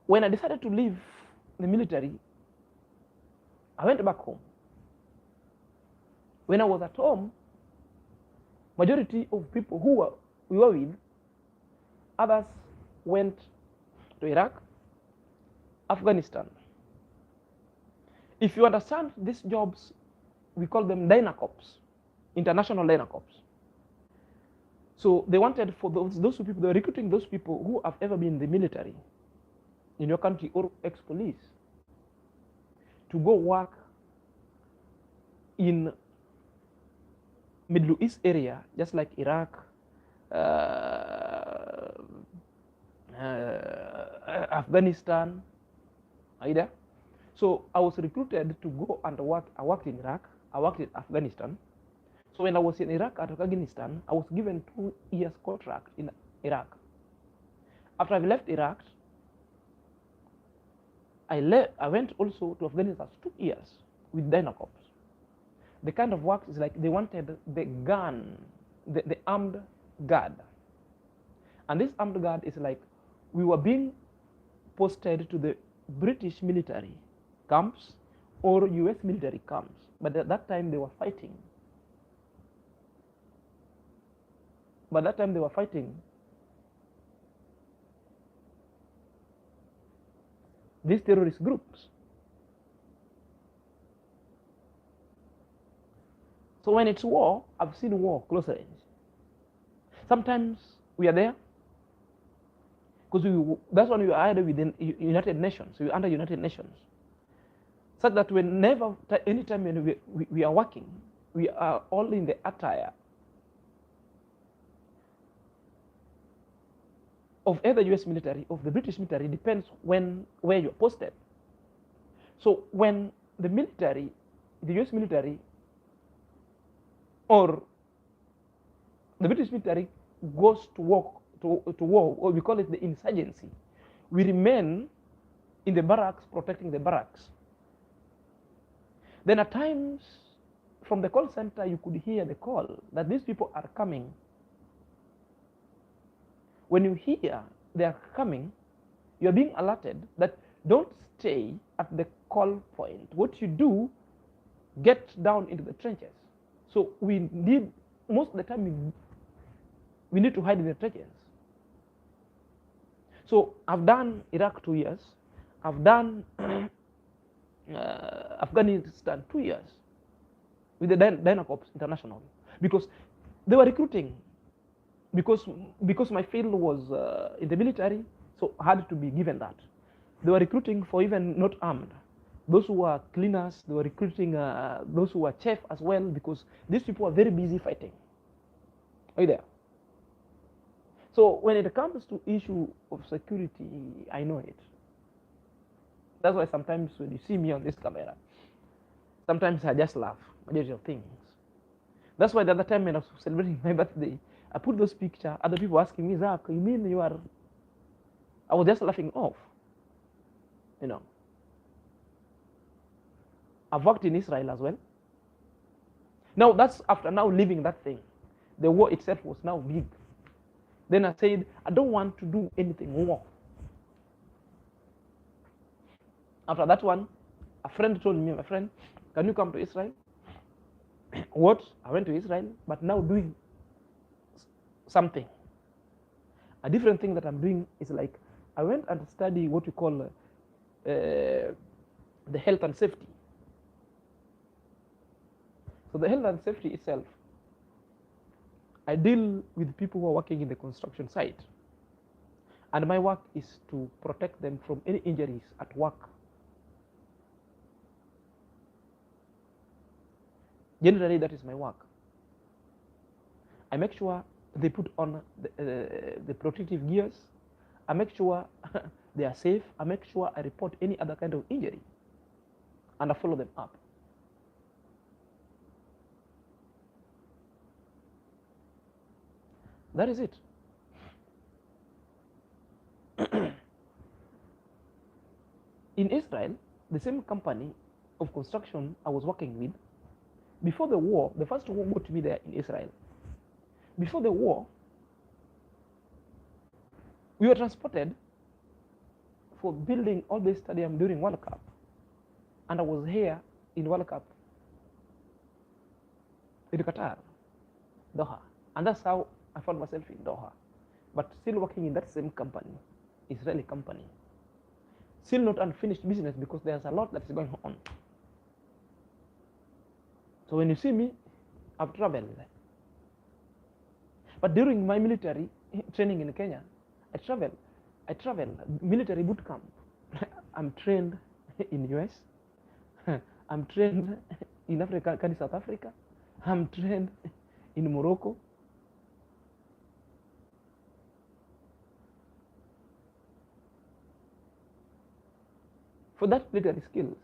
Speaker 1: When I decided to leave the military, I went back home. When I was at home, majority of people who we were with, others went to Iraq, Afghanistan. If you understand these jobs, we call them Dynacorps, international Dynacorps. So they wanted for those people, they were recruiting those people who have ever been in the military in your country or ex-police to go work in Middle East area, just like Iraq, Afghanistan, either. So I was recruited to go and work. I worked in Iraq, I worked in Afghanistan. So when I was in Iraq and Afghanistan, I was given 2 years contract in Iraq. After I left Iraq, I went also to Afghanistan 2 years with Dynacorps. The kind of work is like they wanted the gun, the armed guard. And this armed guard is like we were being posted to the British military camps or US military camps. But at that time they were fighting. By that time they were fighting these terrorist groups. So when it's war, I've seen war close range. Sometimes we are there because that's when we are either within United Nations, we are under United Nations, such that whenever, anytime when we are working, we are all in the attire of either US military or the British military, depends where you're posted. So when the military, the US military or the British military goes to war, or we call it the insurgency, we remain in the barracks protecting the barracks. Then at times from the call center you could hear the call that these people are coming. When you hear they are coming, you are being alerted that don't stay at the call point. What you do, get down into the trenches. So we need, most of the time we need to hide in the trenches. So I've done Iraq 2 years, I've done Afghanistan 2 years with the Dynacorps International, because they were recruiting. Because my field was in the military, so I had to be given that. They were recruiting for even not armed. Those who were cleaners, they were recruiting those who were chef as well, because these people are very busy fighting. Are you there? So when it comes to issue of security, I know it. That's why sometimes when you see me on this camera, sometimes I just laugh, majority of things. That's why the other time when I was celebrating my birthday, I put those pictures, other people asking me, Zack, you mean you are, I was just laughing off, you know. I've worked in Israel as well. Now that's after now leaving that thing. The war itself was now big. Then I said, I don't want to do anything war. After that one, a friend told me, my friend, can you come to Israel? What? I went to Israel, but now doing something. A different thing that I'm doing is like, I went and studied what we call the health and safety. So the health and safety itself, I deal with people who are working in the construction site. And my work is to protect them from any injuries at work. Generally, that is my work. I make sure they put on the protective gears. I make sure they are safe. I make sure I report any other kind of injury. And I follow them up. That is it. In Israel, the same company of construction I was working with, before the war, the first war got me there in Israel. Before the war, we were transported for building all this stadium during World Cup. And I was here in World Cup in Qatar, Doha. And that's how I found myself in Doha. But still working in that same company, Israeli company. Still not unfinished business because there's a lot that's going on. So when you see me, I've traveled. But during my military training in Kenya, I traveled military boot camp. I'm trained in US. I'm trained in Africa, South Africa. I'm trained in Morocco. For that military skills,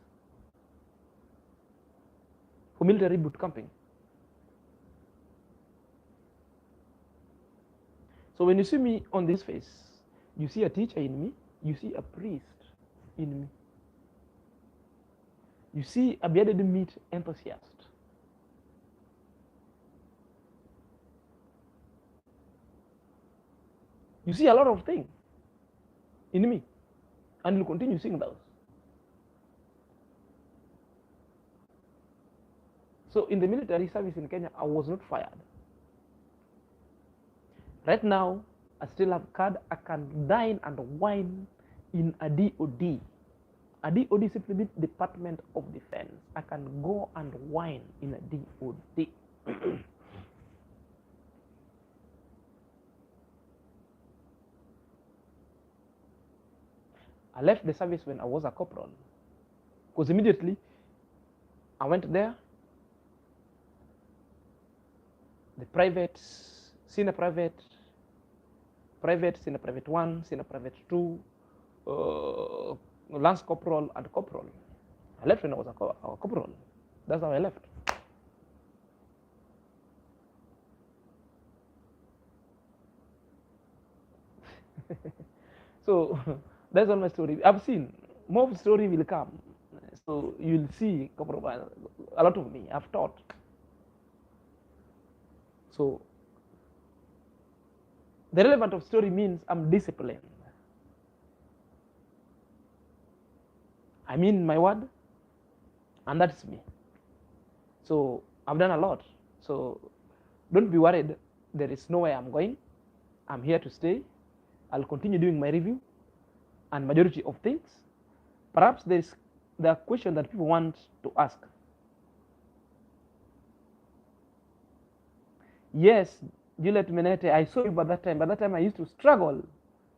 Speaker 1: for military boot camping. So when you see me on this face, You see a teacher in me. You see a priest in me. You see a bearded meat enthusiast. You see a lot of things in me, and you'll continue seeing those. So in the military service in Kenya, I was not fired. Right now, I still have card. I can dine and wine in a DOD. A DOD simply means Department of Defense. I can go and wine in a DOD. I left the service when I was a corporal, because immediately I went there. The private, senior private, senior private 1, senior private 2, lance corporal, and corporal. I left when I was a corporal. That's how I left. So that's all my story. I've seen more story will come. So you'll see a lot of me. I've taught. So the relevant of story means I'm disciplined. I mean my word, and that's me. So I've done a lot. So don't be worried. There is nowhere I'm going. I'm here to stay. I'll continue doing my review and majority of things. Perhaps there's the question that people want to ask. Yes, Juliet Menete, I saw you by that time. By that time, I used to struggle.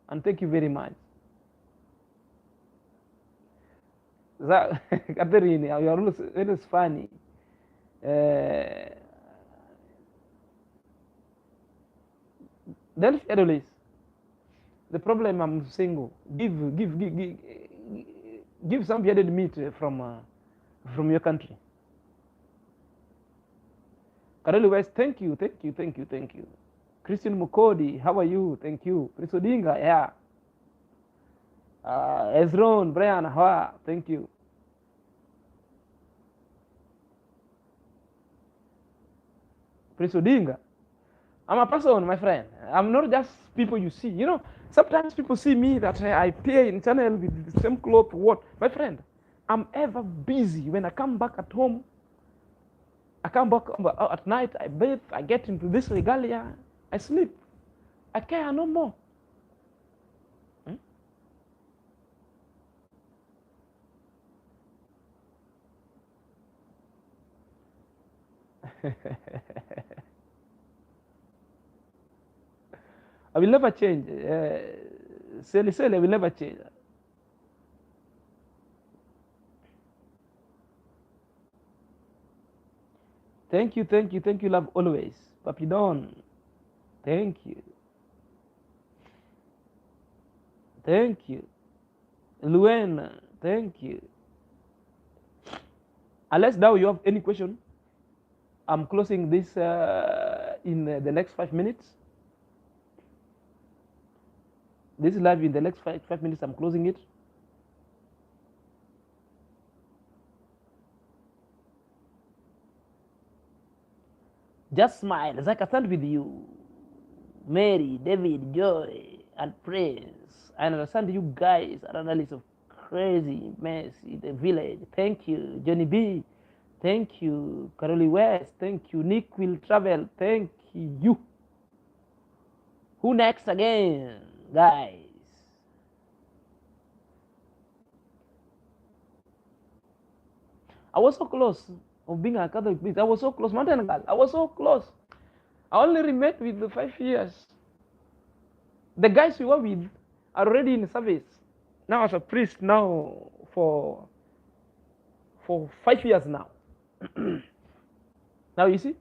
Speaker 1: And thank you very much. Catherine, you are always funny. Delphi Adolis, the problem I'm single. Give some bearded meat from your country. Karoli West, thank you. Christian Mukodi, how are you? Thank you. Chris Odinga, yeah. Ezron, Brian, how? Thank you. Chris Odinga, I'm a person, my friend. I'm not just people you see. You know, sometimes people see me that I appear in channel with the same clothes. What, my friend? I'm ever busy. When I come back at home, I come back at night. I bathe. I get into this regalia. I sleep. I care no more. I will never change. Sally, I will never change. Thank you, love always. Papidon, thank you. Thank you. Luena, thank you. Unless now you have any question, I'm closing this in the next 5 minutes. This is live in the next 5 minutes. I'm closing it. Just smile as I can stand with you. Mary, David, Joy, and Prince. I understand you guys are analysts of crazy mess in the village. Thank you, Johnny B. Thank you, Caroli West. Thank you, Nick will travel. Thank you. Who next again, guys? I was so close of being a Catholic priest. I was so close, Mountain Girl. I was so close. I only remained with the 5 years. The guys we were with are already in service. Now as a priest now for 5 years now. Now you see?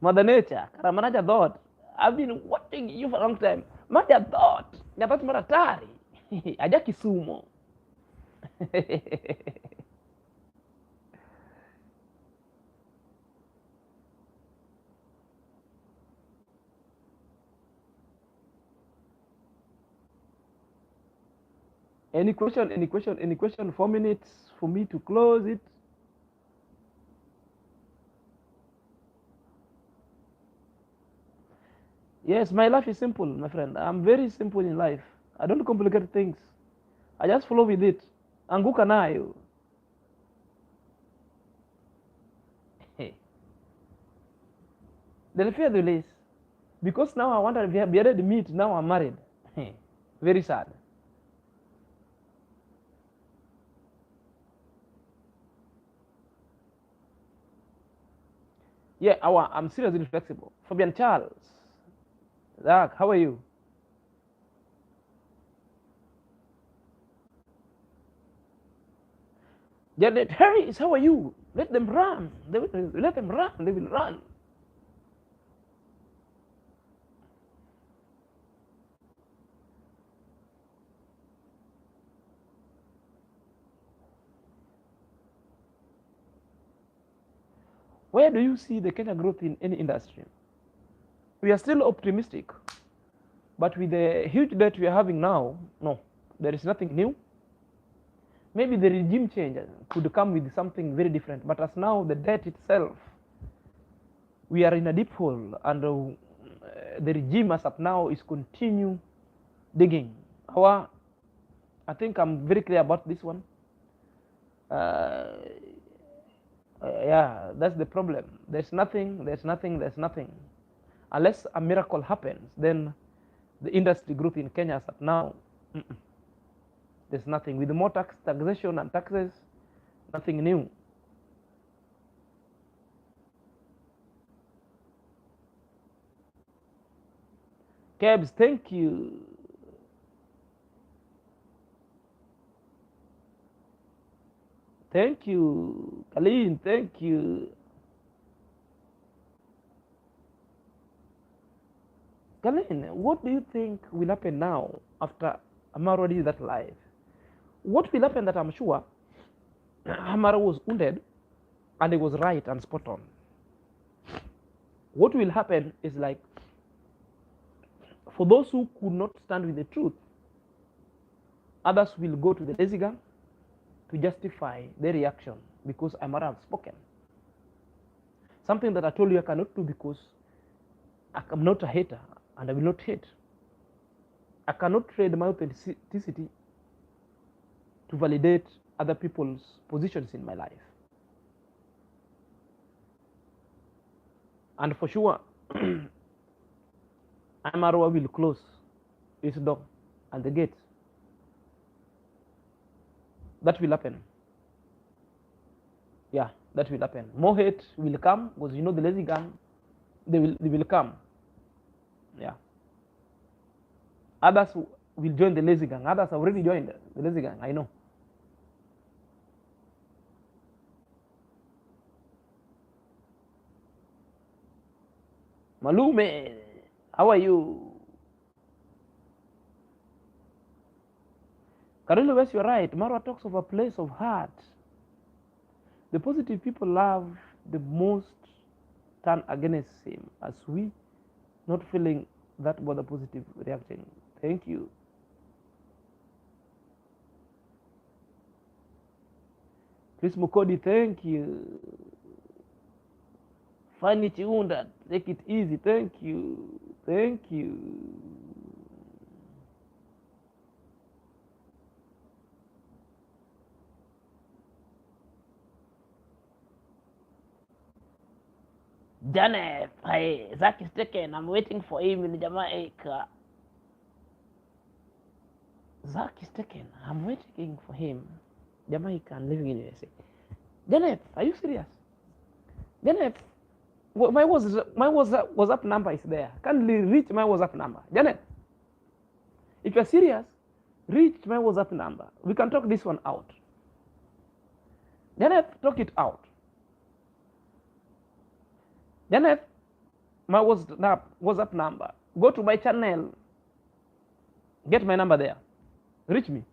Speaker 1: Mother Nature, Karamanaja thought, I've been watching you for a long time. Mother thought, Nabat Maratari, Aja Kisumo. Any question, any question, any question? 4 minutes for me to close it. Yes, my life is simple, my friend. I'm very simple in life. I don't complicate things. I just follow with it. Anguka nayo. The fear the less. Because now I want to be ready to meet, now I'm married. Very sad. Yeah, I'm seriously flexible. Fabian Charles. Zack, how are you? Janet Harris, how are you? Let them run. Let them run. They will run. Where do you see the Kenya growth in any industry? We are still optimistic, but with the huge debt we are having now, no, there is nothing new. Maybe the regime change could come with something very different, but as now the debt itself, we are in a deep hole, and the regime as of now is continue digging. I think I'm very clear about this one. Yeah, that's the problem. There's nothing. Unless a miracle happens, then the industry growth in Kenya as of now, there's nothing. With more taxation and taxes, nothing new. Cabs, thank you. Thank you. Kalin, thank you. Kalin, what do you think will happen now after Amaro did that live? What will happen that I'm sure Amaro was wounded and he was right and spot on. What will happen is like, for those who could not stand with the truth, others will go to the lazy gang to justify their reaction because Amara have spoken. Something that I told you I cannot do because I'm not a hater and I will not hate. I cannot trade my authenticity to validate other people's positions in my life. And for sure, Amara will close its door and the gate. That will happen. Yeah, that will happen. More hate will come because you know the lazy gang, they will come. Yeah. Others will join the lazy gang. Others have already joined the lazy gang, I know. Malume, how are you? Carrillo West, you're right. Marwa talks of a place of heart. The positive people love the most turn against him, as we not feeling that was a positive reaction. Thank you. Chris Mukodi, thank you. Fanny Chiunda, take it easy. Thank you. Thank you. Janet, hey, Zack is taken. I'm waiting for him in Jamaica. Zack is taken. I'm waiting for him. Jamaica and living in USA. Janet, are you serious? Janet, my WhatsApp number is there. Kindly reach my WhatsApp number. Janet, if you're serious, reach my WhatsApp number. We can talk this one out. Janet, talk it out. Janet, my WhatsApp number. Go to my channel. Get my number there. Reach me.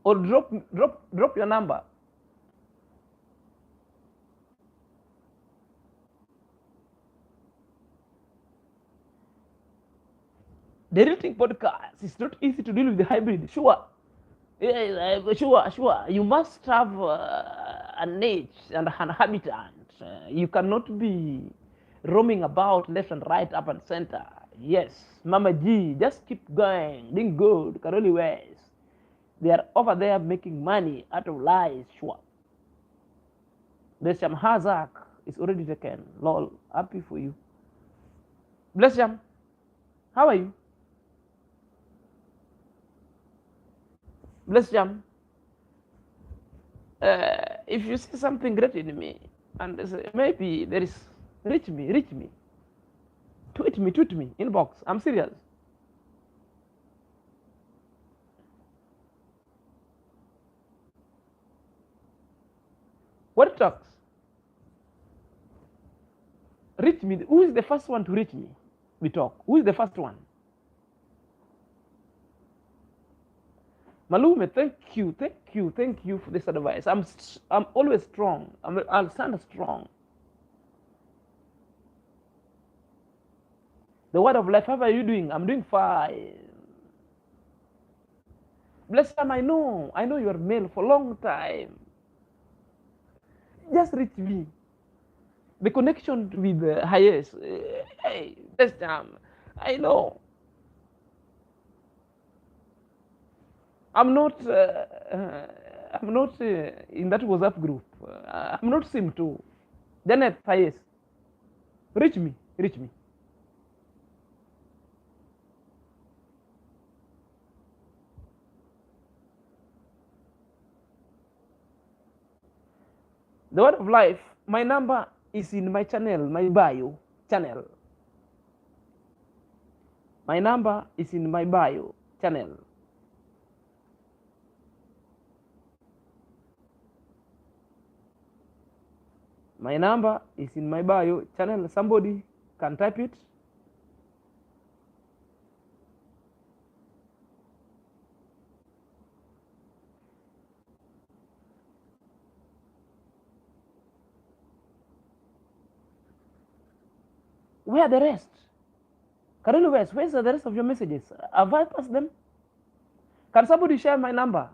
Speaker 1: Or drop your number. The editing podcast is not easy to deal with the hybrid. Sure. Yeah, sure. You must have a niche and an habitat. You cannot be roaming about left and right, up and center. Yes, Mama G, just keep going, doing good, Karoli West. They are over there making money out of lies, sure. Bless Sham Hazak is already taken. Lol, happy for you. Bless Sham, how are you? Bless Jam. If you see something great in me, and maybe there is, reach me, tweet me, inbox. I'm serious. What talks? Reach me. Who is the first one to reach me? We talk. Who is the first one? Malume, thank you for this advice. I'm always strong. I'll stand strong. The word of life, how are you doing? I'm doing fine. Bless them, I know you're male for a long time. Just reach me. The connection with the highest. Hey, bless them. I know. I'm not in that WhatsApp group. I'm not sim too. Janet, yes. Reach me. The word of life, my number is in my channel, my bio channel. My number is in my bio channel. My number is in my bio channel. Somebody can type it. Where are the rest? Karelu West, where's the rest of your messages? Have I passed them? Can somebody share my number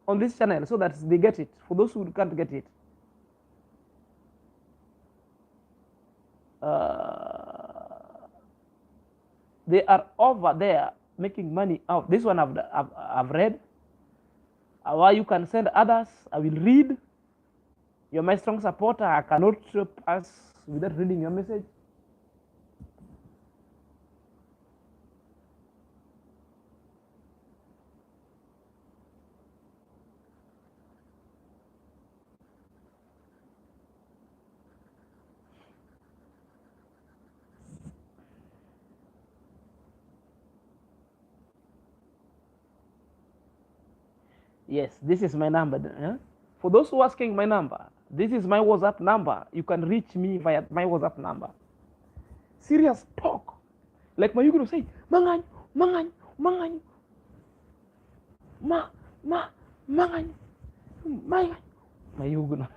Speaker 1: on this channel so that they get it, for those who can't get it? They are over there making money out. This one I've read. Why you can send others, I will read. You're my strong supporter. I cannot pass without reading your message. Yes, this is my number. For those who are asking my number, this is my WhatsApp number. You can reach me via my WhatsApp number. Serious talk. Like my Yugo say, mangan, mangan. My Yugo.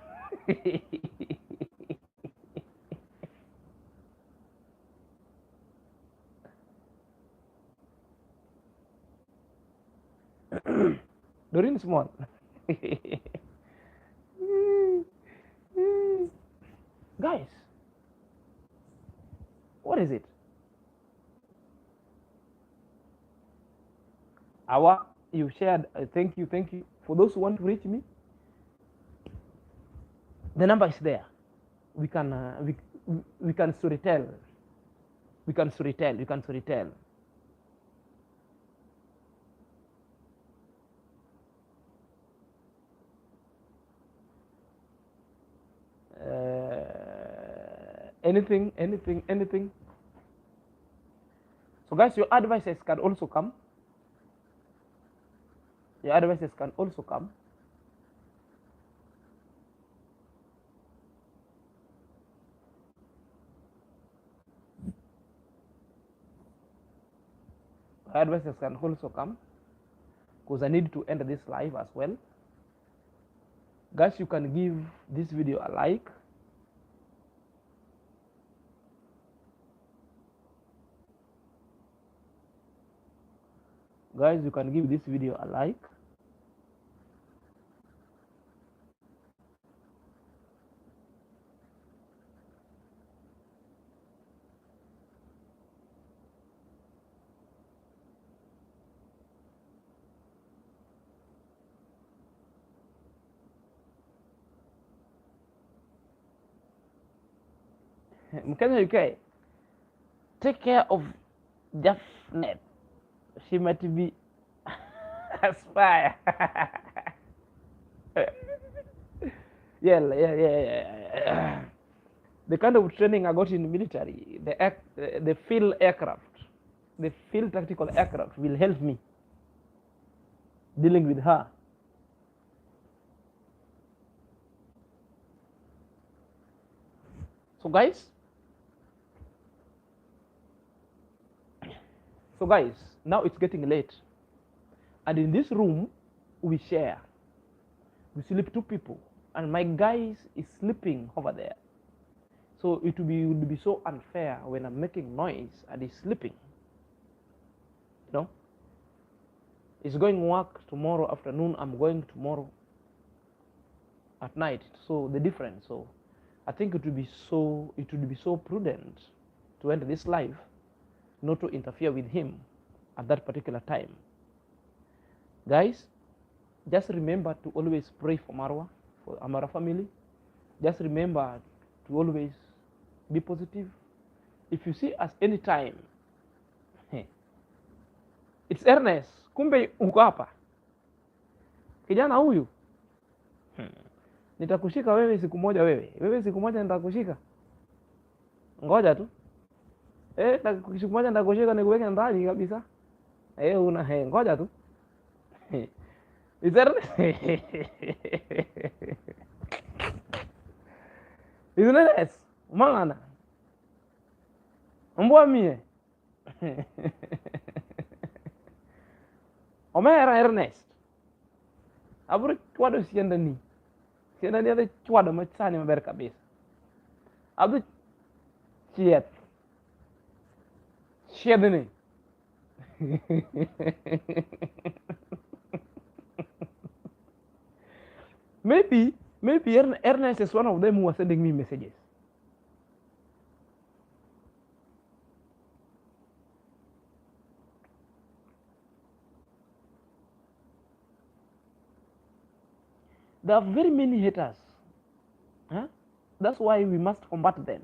Speaker 1: Doreen small. Guys, what is it? You shared. Thank you. For those who want to reach me, the number is there. We can storytell. We can storytell. Anything. So guys, your advices can also come. advisors can also come, because I need to end this live as well. Guys, you can give this video a like. Guys, you can give this video a like. Mkenya UK, take care of Japhnet. She might be a spy. Yeah. The kind of training I got in the military, the field aircraft, the field tactical aircraft will help me dealing with her. So guys, now it's getting late, and in this room we share. We sleep 2 people, and my guy is sleeping over there. So it would be so unfair when I'm making noise and he's sleeping. You know, he's going work tomorrow afternoon. I'm going tomorrow at night. So the difference. So I think it would be so prudent to end this live, not to interfere with him at that particular time. Guys, just remember to always pray for Marwa, for Amara family. Just remember to always be positive. If you see us anytime, it's Ernest, kumbe uko hapa. Kijana huyu, nitakushika wewe siku moja, wewe siku moja nitakushika. Ngoja tu. Siku moja nitakushika nikuweke ndani kabisa. Ngoja tu. It's Ernest. It's Ernest. Mangana. Mbwa mie. Omera Ernest. Aburu chwado sienda ni. Sienda ni ada chwado machani maber kabisa. Aburu chiet. Chiedni. Maybe Ernest is one of them who was sending me messages. There are very many haters. That's why we must combat them.